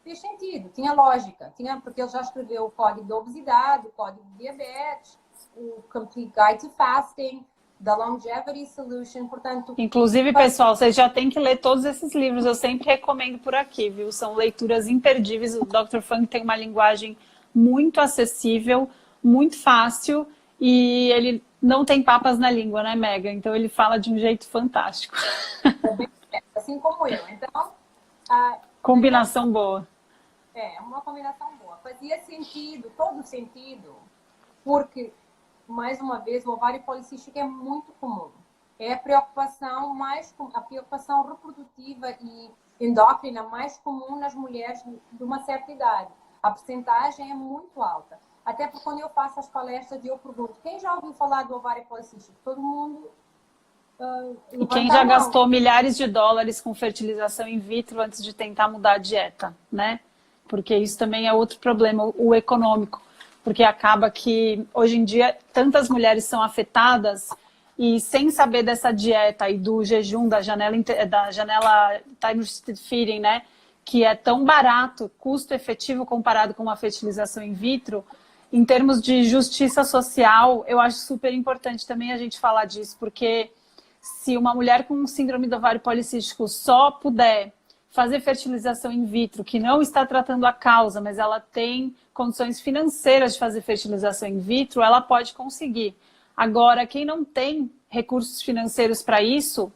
[SPEAKER 2] fez sentido, tinha lógica, porque ele já escreveu o Código da Obesidade, o Código de Diabetes, o Complete Guide to Fasting, da Longevity Solution, portanto...
[SPEAKER 1] Inclusive, pessoal, vocês já têm que ler todos esses livros, eu sempre recomendo por aqui, viu? São leituras imperdíveis, o Dr. Fung tem uma linguagem muito acessível, muito fácil, e ele não tem papas na língua, né, Mega? Então ele fala de um jeito fantástico.
[SPEAKER 2] Assim como eu. Então,
[SPEAKER 1] combinação boa.
[SPEAKER 2] É, uma combinação boa. Fazia sentido, todo sentido, porque, mais uma vez, o ovário policístico é muito comum. É a preocupação a preocupação reprodutiva e endócrina mais comum nas mulheres de uma certa idade. A percentagem é muito alta. Até porque quando eu faço as palestras e eu pergunto, quem já ouviu falar do ovário policístico? Todo mundo...
[SPEAKER 1] E quem já gastou milhares de dólares com fertilização in vitro antes de tentar mudar a dieta, né? Porque isso também é outro problema, o econômico. Porque acaba que, hoje em dia, tantas mulheres são afetadas e sem saber dessa dieta e do jejum, da janela time restricted feeding, né? Que é tão barato, custo efetivo comparado com uma fertilização in vitro, em termos de justiça social, eu acho super importante também a gente falar disso, porque se uma mulher com síndrome do ovário policístico só puder fazer fertilização in vitro, que não está tratando a causa, mas ela tem condições financeiras de fazer fertilização in vitro, ela pode conseguir. Agora, quem não tem recursos financeiros para isso,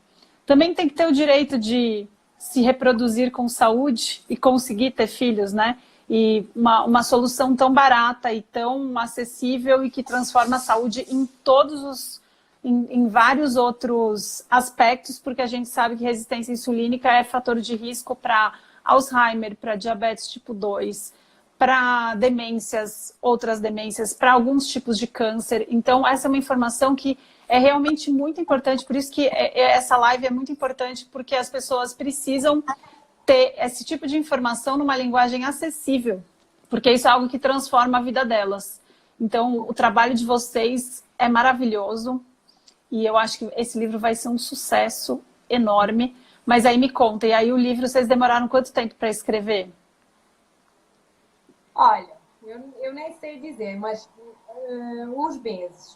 [SPEAKER 1] também tem que ter o direito de se reproduzir com saúde e conseguir ter filhos, né? E uma solução tão barata e tão acessível e que transforma a saúde em todos os... Em vários outros aspectos, porque a gente sabe que resistência insulínica é fator de risco para Alzheimer, para diabetes tipo 2, para demências, outras demências, para alguns tipos de câncer. Então, essa é uma informação que é realmente muito importante, por isso que essa live é muito importante, porque as pessoas precisam ter esse tipo de informação numa linguagem acessível, porque isso é algo que transforma a vida delas. Então, o trabalho de vocês é maravilhoso, e eu acho que esse livro vai ser um sucesso enorme. Mas aí me conta, e aí o livro vocês demoraram quanto tempo para escrever?
[SPEAKER 2] Olha, eu nem sei dizer, mas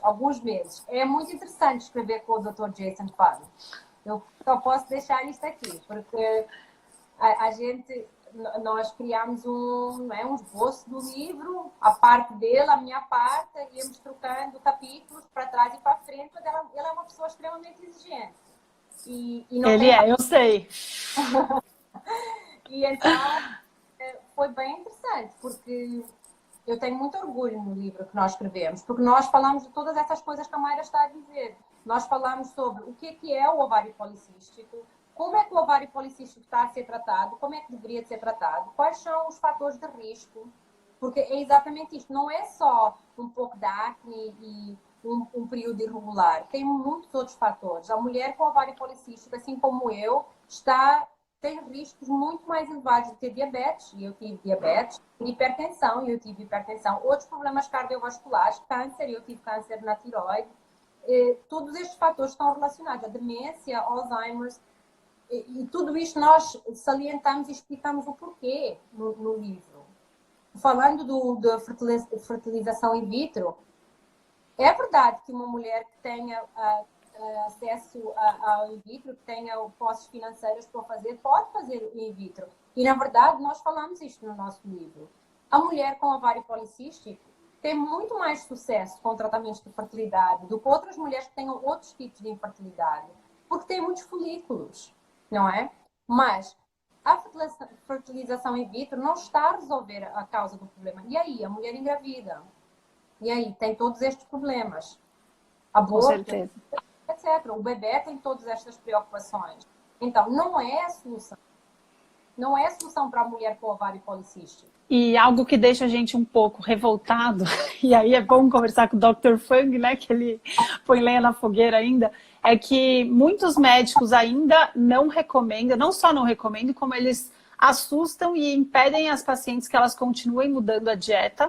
[SPEAKER 2] alguns meses. É muito interessante escrever com o Dr. Jason Fung. Eu só posso deixar isto aqui, porque nós criámos um esboço do livro, a parte dele, a minha parte, íamos trocando capítulos para trás e para frente, mas ele é uma pessoa extremamente exigente.
[SPEAKER 1] Eu sei.
[SPEAKER 2] E então foi bem interessante, porque eu tenho muito orgulho no livro que nós escrevemos, porque nós falamos de todas essas coisas que a Mayra está a dizer. Nós falamos sobre o que é o ovário policístico, como é que o ovário policístico está a ser tratado, como é que deveria ser tratado, quais são os fatores de risco, porque é exatamente isto, não é só um pouco de acne e um período irregular, tem muitos outros fatores. A mulher com ovário policístico, assim como eu, tem riscos muito mais elevados de ter diabetes, e eu tive diabetes, hipertensão, e eu tive hipertensão, outros problemas cardiovasculares, câncer, e eu tive câncer na tiroide. Todos estes fatores estão relacionados, a demência, Alzheimer, e tudo isto nós salientamos e explicamos o porquê no livro. Falando da fertilização in vitro, é verdade que uma mulher que tenha acesso ao in vitro, que tenha posses financeiros para fazer, pode fazer o in vitro. E, na verdade, nós falamos isto no nosso livro. A mulher com ovário policístico tem muito mais sucesso com tratamentos de fertilidade do que outras mulheres que tenham outros tipos de infertilidade, porque tem muitos folículos, não é? Mas a fertilização in vitro não está a resolver a causa do problema. E aí, a mulher engravida. E aí, tem todos estes problemas. Aborto,
[SPEAKER 1] com certeza,
[SPEAKER 2] etc. O bebê tem todas estas preocupações. Então, não é a solução. Não é a solução para a mulher com ovário policístico.
[SPEAKER 1] E algo que deixa a gente um pouco revoltado, e aí é bom conversar com o Dr. Fung, né, que ele põe lenha na fogueira ainda, é que muitos médicos ainda não recomendam, não só não recomendam, como eles assustam e impedem as pacientes que elas continuem mudando a dieta.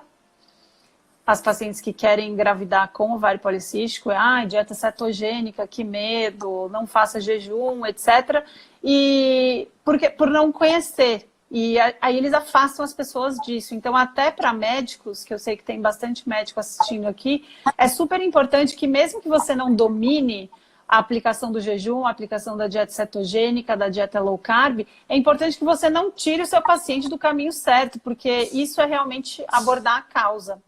[SPEAKER 1] As pacientes que querem engravidar com ovário policístico, dieta cetogênica, que medo, não faça jejum, etc. E por não conhecer. E aí eles afastam as pessoas disso. Então, até para médicos, que eu sei que tem bastante médico assistindo aqui, é super importante que mesmo que você não domine a aplicação do jejum, a aplicação da dieta cetogênica, da dieta low carb, é importante que você não tire o seu paciente do caminho certo, porque isso é realmente abordar a causa.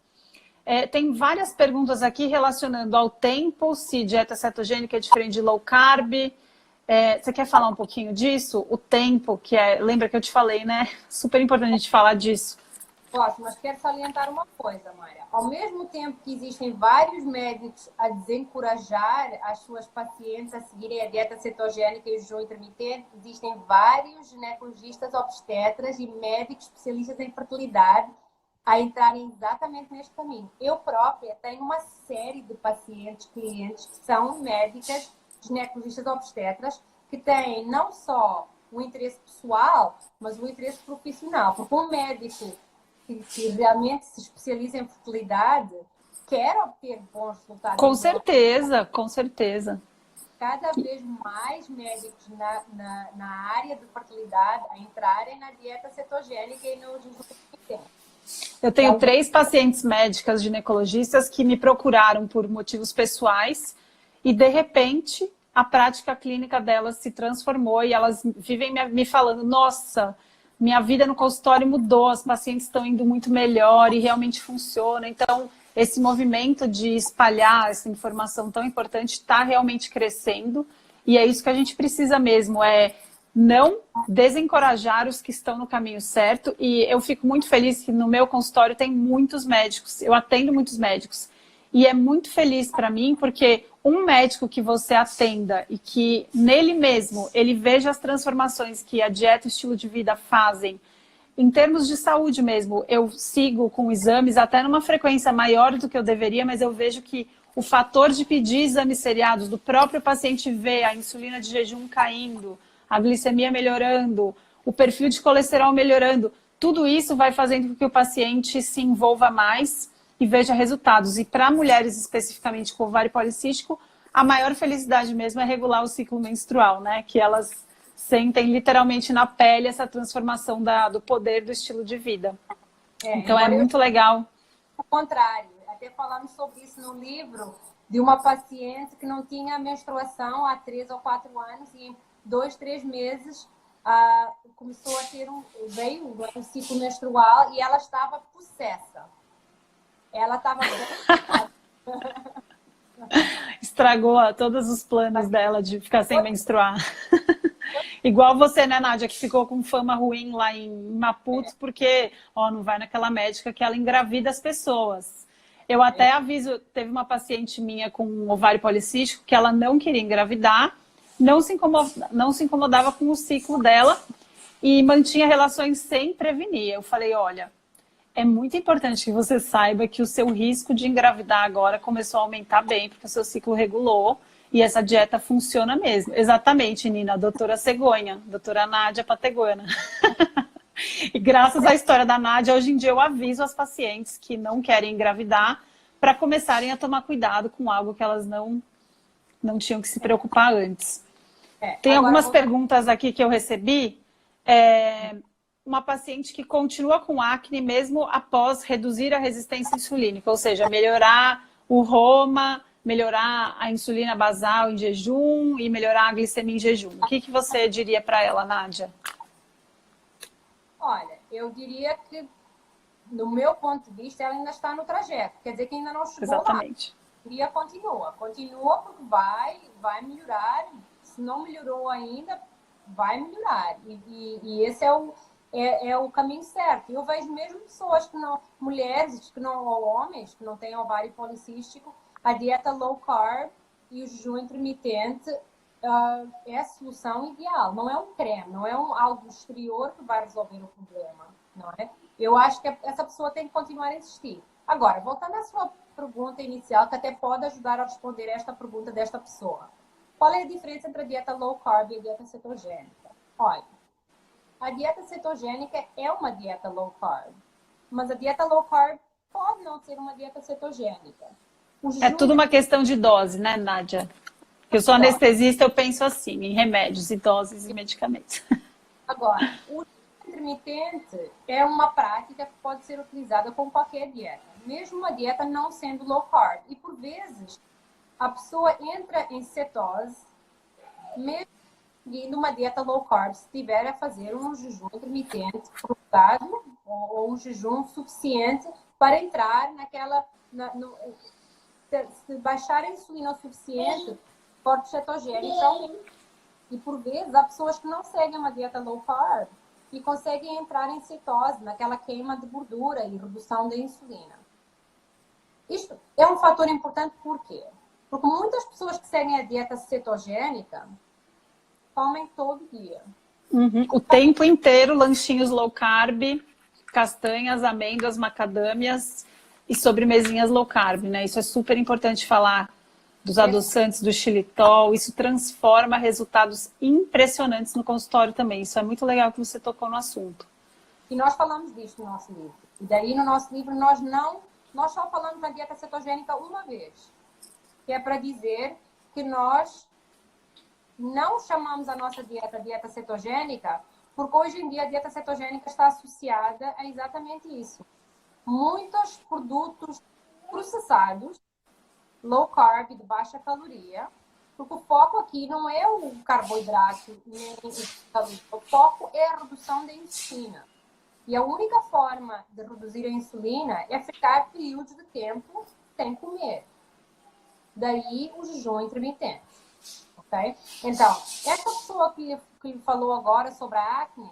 [SPEAKER 1] Tem várias perguntas aqui relacionando ao tempo, se dieta cetogênica é diferente de low carb. Você quer falar um pouquinho disso? O tempo, lembra que eu te falei, né? Super importante a gente falar disso.
[SPEAKER 2] Posso, mas quero salientar uma coisa, Mayra. Ao mesmo tempo que existem vários médicos a desencorajar as suas pacientes a seguirem a dieta cetogênica e o jejum intermitente, existem vários ginecologistas obstetras e médicos especialistas em fertilidade a entrarem exatamente neste caminho. Eu própria tenho uma série de pacientes, clientes, que são médicas, ginecologistas obstetras, que têm não só o interesse pessoal, mas o interesse profissional. Porque um médico que realmente se especializa em fertilidade quer obter bons resultados.
[SPEAKER 1] Com certeza, com certeza.
[SPEAKER 2] Cada vez mais médicos na área de fertilidade a entrarem na dieta cetogênica e no jejum intermitente.
[SPEAKER 1] Eu tenho 3 pacientes médicas ginecologistas que me procuraram por motivos pessoais e, de repente, a prática clínica delas se transformou e elas vivem me falando, nossa, minha vida no consultório mudou, as pacientes estão indo muito melhor e realmente funciona. Então, esse movimento de espalhar essa informação tão importante está realmente crescendo e é isso que a gente precisa mesmo, não desencorajar os que estão no caminho certo. E eu fico muito feliz que no meu consultório tem muitos médicos, eu atendo muitos médicos. E é muito feliz para mim porque um médico que você atenda e que nele mesmo ele veja as transformações que a dieta e o estilo de vida fazem, em termos de saúde mesmo, eu sigo com exames até numa frequência maior do que eu deveria, mas eu vejo que o fator de pedir exames seriados, do próprio paciente ver a insulina de jejum caindo, a glicemia melhorando, o perfil de colesterol melhorando, tudo isso vai fazendo com que o paciente se envolva mais e veja resultados. E para mulheres especificamente com ovário policístico, a maior felicidade mesmo é regular o ciclo menstrual, né? Que elas sentem literalmente na pele essa transformação do poder do estilo de vida. Então é muito legal.
[SPEAKER 2] Ao contrário, até falamos sobre isso no livro, de uma paciente que não tinha menstruação há 3 ou 4 anos e em 2, 3 meses começou a ter veio um ciclo menstrual e ela estava possessa. Ela estava
[SPEAKER 1] estragou todos os planos dela de ficar sem menstruar. Igual você, né, Nádia, que ficou com fama ruim lá em Maputo, porque não vai naquela médica que ela engravida as pessoas. Eu até aviso, teve uma paciente minha com um ovário policístico que ela não queria engravidar, não se incomodava com o ciclo dela e mantinha relações sem prevenir. Eu falei, olha, é muito importante que você saiba que o seu risco de engravidar agora começou a aumentar bem, porque o seu ciclo regulou e essa dieta funciona mesmo. Exatamente, Nina, a doutora Cegonha, doutora Nádia Pateguana. E graças à história da Nádia, hoje em dia eu aviso as pacientes que não querem engravidar para começarem a tomar cuidado com algo que elas não tinham que se preocupar antes. Tem algumas perguntas aqui que eu recebi. Uma paciente que continua com acne mesmo após reduzir a resistência insulínica, ou seja, melhorar o Roma, melhorar a insulina basal em jejum e melhorar a glicemia em jejum. O que você diria para ela, Nádia?
[SPEAKER 2] Olha, eu diria que, no meu ponto de vista, ela ainda está no trajeto. Quer dizer que ainda não chegou
[SPEAKER 1] Exatamente.
[SPEAKER 2] lá. E continua porque vai melhorar. Se não melhorou ainda, vai melhorar. E esse é o caminho certo. Eu vejo mesmo pessoas mulheres ou homens que não têm ovário policístico, a dieta low carb e o jejum intermitente é a solução ideal. Não é um creme, não é algo exterior que vai resolver o problema, não é? Eu acho que essa pessoa tem que continuar a insistir. Agora, voltando à sua pergunta inicial, que até pode ajudar a responder esta pergunta desta pessoa. Qual é a diferença entre a dieta low carb e a dieta cetogênica? Olha, a dieta cetogênica é uma dieta low carb, mas a dieta low carb pode não ser uma dieta cetogênica.
[SPEAKER 1] É tudo uma questão de dose, né, Nádia? Eu sou anestesista, eu penso assim, em remédios e doses e medicamentos.
[SPEAKER 2] Agora, o jejum intermitente é uma prática que pode ser utilizada com qualquer dieta, mesmo uma dieta não sendo low carb. E por vezes a pessoa entra em cetose, mesmo seguindo uma dieta low carb, se estiver a fazer um jejum intermitente prolongado ou um jejum suficiente para entrar naquela... se baixar a insulina o suficiente, corte cetogênico. E por vezes há pessoas que não seguem uma dieta low carb e conseguem entrar em cetose, naquela queima de gordura e redução da insulina. Isto é um fator importante, por quê? Porque muitas pessoas que seguem a dieta cetogênica comem todo dia.
[SPEAKER 1] O tempo inteiro, lanchinhos low carb, castanhas, amêndoas, macadâmias e sobremesinhas low carb, né? Isso é super importante falar dos adoçantes, do xilitol. Isso transforma resultados impressionantes no consultório também. Isso é muito legal que você tocou no assunto.
[SPEAKER 2] E nós falamos disto no nosso livro. E daí no nosso livro nós só falamos na dieta cetogênica uma vez. Que é para dizer que nós não chamamos a nossa dieta cetogênica, porque hoje em dia a dieta cetogênica está associada a exatamente isso. Muitos produtos processados, low carb, de baixa caloria, porque o foco aqui não é o carboidrato, nem o caloria. O foco é a redução da insulina. E a única forma de reduzir a insulina é ficar períodos de tempo sem comer. Daí o jejum intermitente. Okay? Então, essa pessoa que falou agora sobre a acne,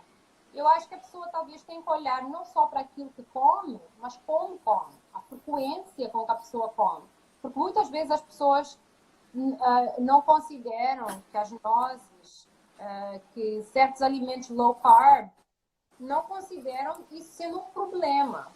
[SPEAKER 2] eu acho que a pessoa talvez tenha que olhar não só para aquilo que come, mas como come, a frequência com que a pessoa come. Porque muitas vezes as pessoas não consideram que as nozes, que certos alimentos low carb, não consideram isso sendo um problema.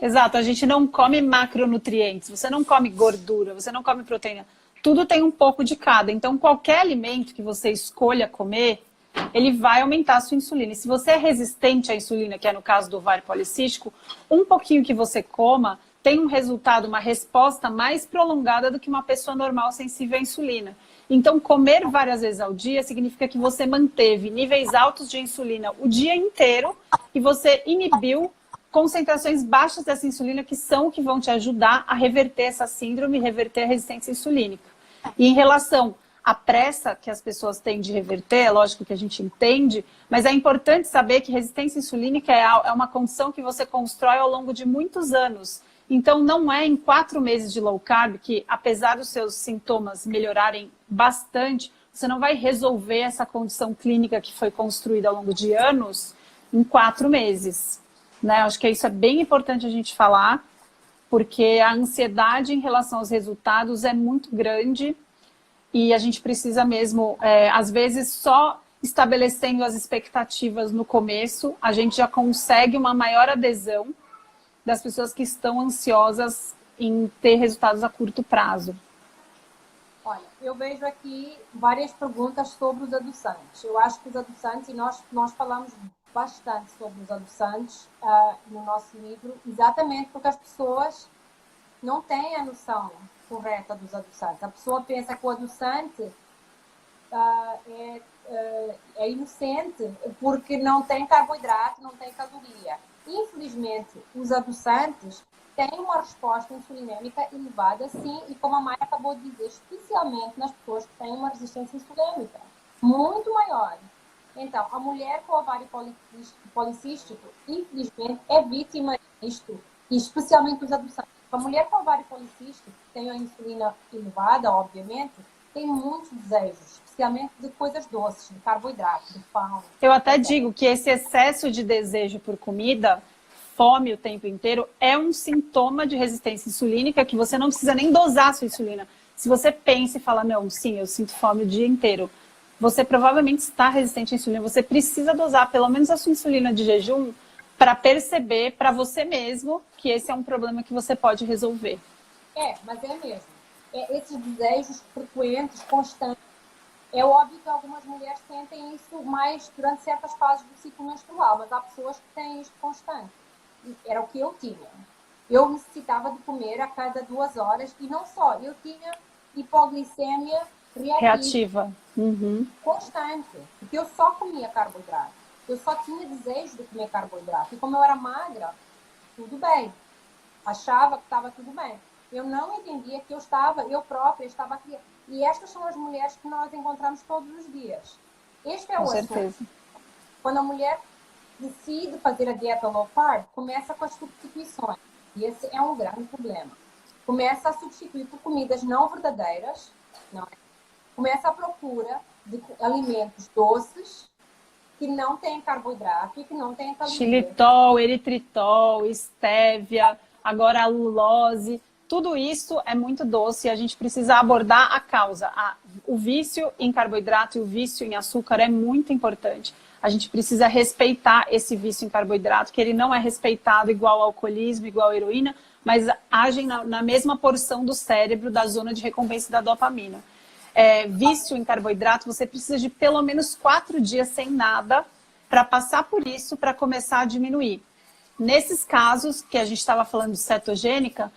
[SPEAKER 1] Exato, a gente não come macronutrientes, você não come gordura, você não come proteína. Tudo tem um pouco de cada. Então, qualquer alimento que você escolha comer, ele vai aumentar a sua insulina. E se você é resistente à insulina, que é no caso do ovário policístico, um pouquinho que você coma tem um resultado, uma resposta mais prolongada do que uma pessoa normal sensível à insulina. Então, comer várias vezes ao dia significa que você manteve níveis altos de insulina o dia inteiro e você inibiu concentrações baixas dessa insulina, que são o que vão te ajudar a reverter essa síndrome, reverter a resistência insulínica. E em relação à pressa que as pessoas têm de reverter, é lógico que a gente entende, mas é importante saber que resistência insulínica é uma condição que você constrói ao longo de muitos anos. Então, não é em 4 meses de low carb que, apesar dos seus sintomas melhorarem bastante, você não vai resolver essa condição clínica que foi construída ao longo de anos em 4 meses. Né? Acho que isso é bem importante a gente falar, porque a ansiedade em relação aos resultados é muito grande e a gente precisa mesmo, às vezes, só estabelecendo as expectativas no começo, a gente já consegue uma maior adesão das pessoas que estão ansiosas em ter resultados a curto prazo.
[SPEAKER 2] Olha, eu vejo aqui várias perguntas sobre os adoçantes. Eu acho que os adoçantes, e nós falamos bastante sobre os adoçantes no nosso livro, exatamente porque as pessoas não têm a noção correta dos adoçantes. A pessoa pensa que o adoçante é inocente porque não tem carboidrato, não tem caloria. Infelizmente, os adoçantes têm uma resposta insulinêmica elevada, sim, e como a Maia acabou de dizer, especialmente nas pessoas que têm uma resistência insulínica muito maior. Então, a mulher com ovário policístico, infelizmente, é vítima disto, e especialmente os adoçantes. A mulher com ovário policístico, que tem a insulina elevada, obviamente, tem muitos desejos, especialmente de coisas doces, de carboidrato, de pão.
[SPEAKER 1] Eu até digo que esse excesso de desejo por comida, fome o tempo inteiro, é um sintoma de resistência insulínica que você não precisa nem dosar a sua insulina. Se você pensa e fala, não, sim, eu sinto fome o dia inteiro, você provavelmente está resistente à insulina. Você precisa dosar pelo menos a sua insulina de jejum para perceber para você mesmo que esse é um problema que você pode resolver.
[SPEAKER 2] Mas é mesmo. Esses desejos frequentes, constantes, É óbvio que algumas mulheres sentem isso mais durante certas fases do ciclo menstrual, mas há pessoas que têm isto constante. Era o que eu tinha. Eu necessitava de comer a cada 2 horas e não só, eu tinha hipoglicemia reativa.
[SPEAKER 1] Uhum.
[SPEAKER 2] Constante, porque eu só comia carboidrato. Eu só tinha desejo de comer carboidrato. E como eu era magra, tudo bem. Achava que estava tudo bem. Eu não entendia que eu própria estava criando. E estas são as mulheres que nós encontramos todos os dias. Este é
[SPEAKER 1] Com
[SPEAKER 2] o assunto.
[SPEAKER 1] certeza.
[SPEAKER 2] Quando a mulher decide fazer a dieta low carb, começa com as substituições. E esse é um grande problema. Começa a substituir por comidas não verdadeiras, não é? Começa a procura de alimentos doces que não têm carboidrato e que não têm caloria.
[SPEAKER 1] Xilitol, eritritol, estévia, agora a lulose, tudo isso é muito doce e a gente precisa abordar a causa. O vício em carboidrato e o vício em açúcar é muito importante. A gente precisa respeitar esse vício em carboidrato, que ele não é respeitado igual ao alcoolismo, igual à heroína, mas agem na mesma porção do cérebro da zona de recompensa da dopamina. Vício em carboidrato, você precisa de pelo menos 4 dias sem nada para passar por isso, para começar a diminuir. Nesses casos que a gente estava falando de cetogênica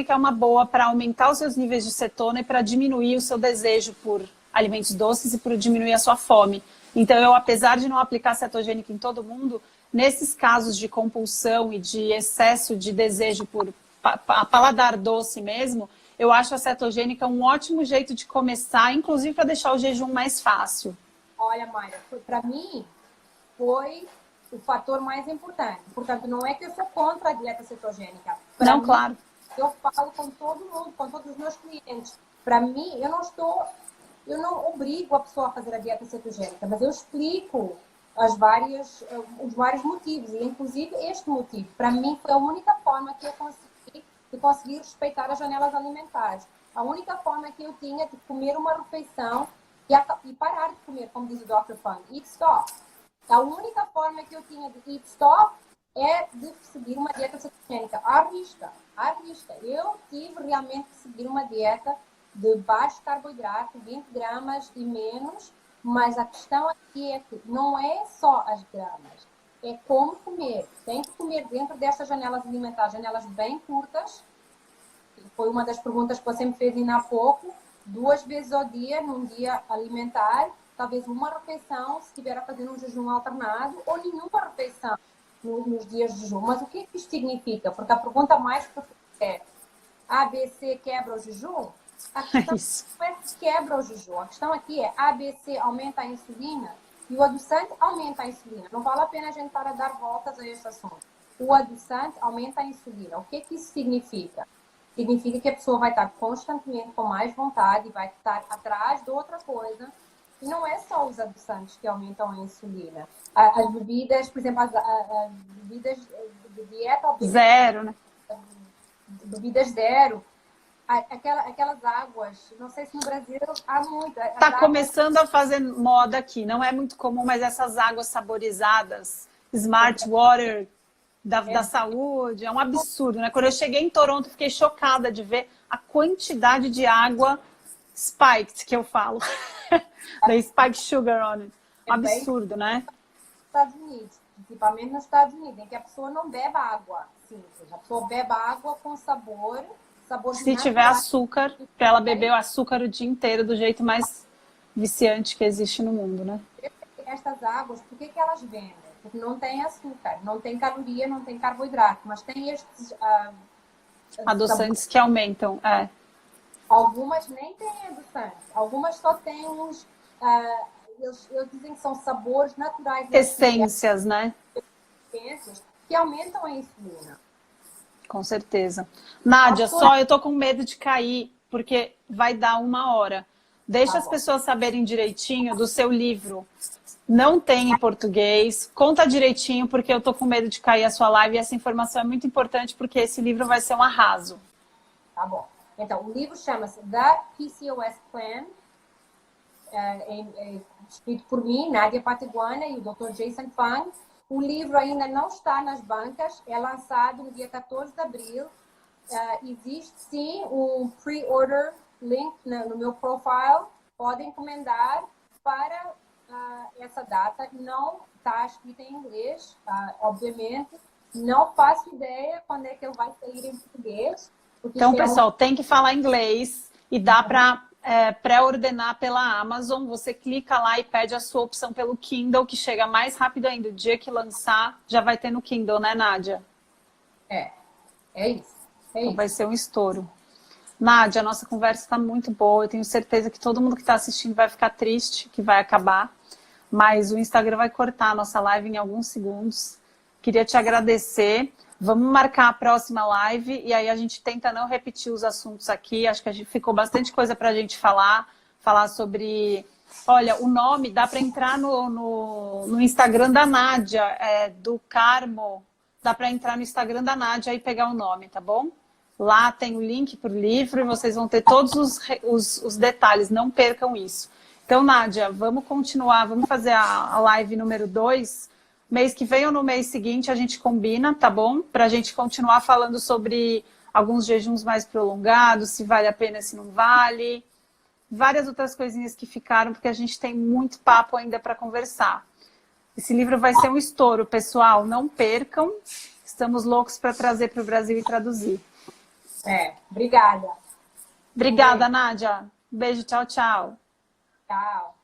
[SPEAKER 1] é uma boa para aumentar os seus níveis de cetona e para diminuir o seu desejo por alimentos doces e para diminuir a sua fome. Então, eu, apesar de não aplicar cetogênica em todo mundo, nesses casos de compulsão e de excesso de desejo por paladar doce mesmo, eu acho a cetogênica um ótimo jeito de começar, inclusive para deixar o jejum mais fácil.
[SPEAKER 2] Olha, Mayra, para mim foi o fator mais importante. Portanto, não é que eu sou contra a dieta cetogênica.
[SPEAKER 1] Não, claro.
[SPEAKER 2] Eu falo com todo mundo, com todos os meus clientes. Para mim, eu não obrigo a pessoa a fazer a dieta cetogênica, mas eu explico os vários motivos, e inclusive este motivo. Para mim, foi a única forma que eu consegui respeitar as janelas alimentares. A única forma que eu tinha de comer uma refeição e parar de comer, como diz o Dr. Fung, eat stop. A única forma que eu tinha de eat stop é de seguir uma dieta cetogênica à risca. Eu tive realmente que seguir uma dieta de baixo carboidrato, 20 gramas e menos, mas a questão aqui é que não é só as gramas, é como comer. Tem que comer dentro destas janelas alimentares, janelas bem curtas. Foi uma das perguntas que você me fez ainda há pouco. 2 vezes ao dia, num dia alimentar, talvez uma refeição, se estiver a fazer um jejum alternado, ou nenhuma refeição nos dias de jejum. Mas o que isto significa? Porque a pergunta mais frequente é: ABC quebra o jejum? A questão não é se quebra o jejum. A questão aqui é: ABC aumenta a insulina e o adoçante aumenta a insulina. Não vale a pena a gente estar a dar voltas a este assunto. O adoçante aumenta a insulina. O que isso significa? Significa que a pessoa vai estar constantemente com mais vontade e vai estar atrás de outra coisa. E não é só os adoçantes que aumentam a insulina. As bebidas, por exemplo, as bebidas de dieta...
[SPEAKER 1] Zero, né?
[SPEAKER 2] Bebidas zero. Aquelas águas, não sei se no Brasil há muito.
[SPEAKER 1] Está começando a fazer moda aqui. Não é muito comum, mas essas águas saborizadas, Smart Water... Da saúde, é um absurdo, né? Quando eu cheguei em Toronto, fiquei chocada de ver a quantidade de água spiked, que eu falo. Da spiked sugar on it. Um absurdo, né?
[SPEAKER 2] Estados Unidos, principalmente nos Estados Unidos, em que a pessoa não bebe água simples, a pessoa bebe água com sabor
[SPEAKER 1] se tiver açúcar, para ela beber o açúcar o dia inteiro, do jeito mais viciante que existe no mundo, né?
[SPEAKER 2] Estas águas, por que elas vendem? Porque não tem açúcar, não tem caloria, não tem carboidrato, mas tem estes...
[SPEAKER 1] adoçantes que aumentam,
[SPEAKER 2] Algumas nem têm adoçantes, algumas só têm uns... eles dizem que são sabores naturais.
[SPEAKER 1] Essências, né?
[SPEAKER 2] Essências que aumentam a insulina.
[SPEAKER 1] Com certeza. Nádia, só eu tô com medo de cair, porque vai dar 1 hora. Deixa as pessoas saberem direitinho do seu livro. Não tem em português. Conta direitinho, porque eu tô com medo de cair a sua live. E essa informação é muito importante, porque esse livro vai ser um arraso.
[SPEAKER 2] Tá bom. Então, o livro chama-se The PCOS Plan, escrito por mim, Nádia Pataguana, e o Dr. Jason Fung. O livro ainda não está nas bancas, é lançado no dia 14 de abril. Existe, sim, um pre-order link no meu profile, podem encomendar para essa data. Não está escrito em inglês, obviamente. Não faço ideia quando é que ele vai sair em português.
[SPEAKER 1] Então, pessoal, tem que falar inglês e dá para pré-ordenar pela Amazon. Você clica lá e pede a sua opção pelo Kindle, que chega mais rápido ainda. O dia que lançar, já vai ter no Kindle, né, Nádia?
[SPEAKER 2] É isso.
[SPEAKER 1] Então vai ser um estouro. Nádia, a nossa conversa está muito boa. Eu tenho certeza que todo mundo que está assistindo vai ficar triste, que vai acabar. Mas o Instagram vai cortar a nossa live em alguns segundos. Queria te agradecer. Vamos marcar a próxima live e aí a gente tenta não repetir os assuntos aqui. Acho que a gente ficou bastante coisa para a gente falar sobre... Olha, o nome dá para entrar no Instagram da Nádia, do Carmo. Dá para entrar no Instagram da Nádia e pegar o nome, tá bom? Lá tem o link para o livro e vocês vão ter todos os detalhes. Não percam isso. Então, Nádia, vamos continuar. Vamos fazer a live número 2. Mês que vem ou no mês seguinte a gente combina, tá bom? Para a gente continuar falando sobre alguns jejuns mais prolongados, se vale a pena, se não vale. Várias outras coisinhas que ficaram, porque a gente tem muito papo ainda para conversar. Esse livro vai ser um estouro, pessoal. Não percam. Estamos loucos para trazer para o Brasil e traduzir.
[SPEAKER 2] Obrigada.
[SPEAKER 1] Obrigada, Nádia. Beijo, tchau, tchau.
[SPEAKER 2] Tchau.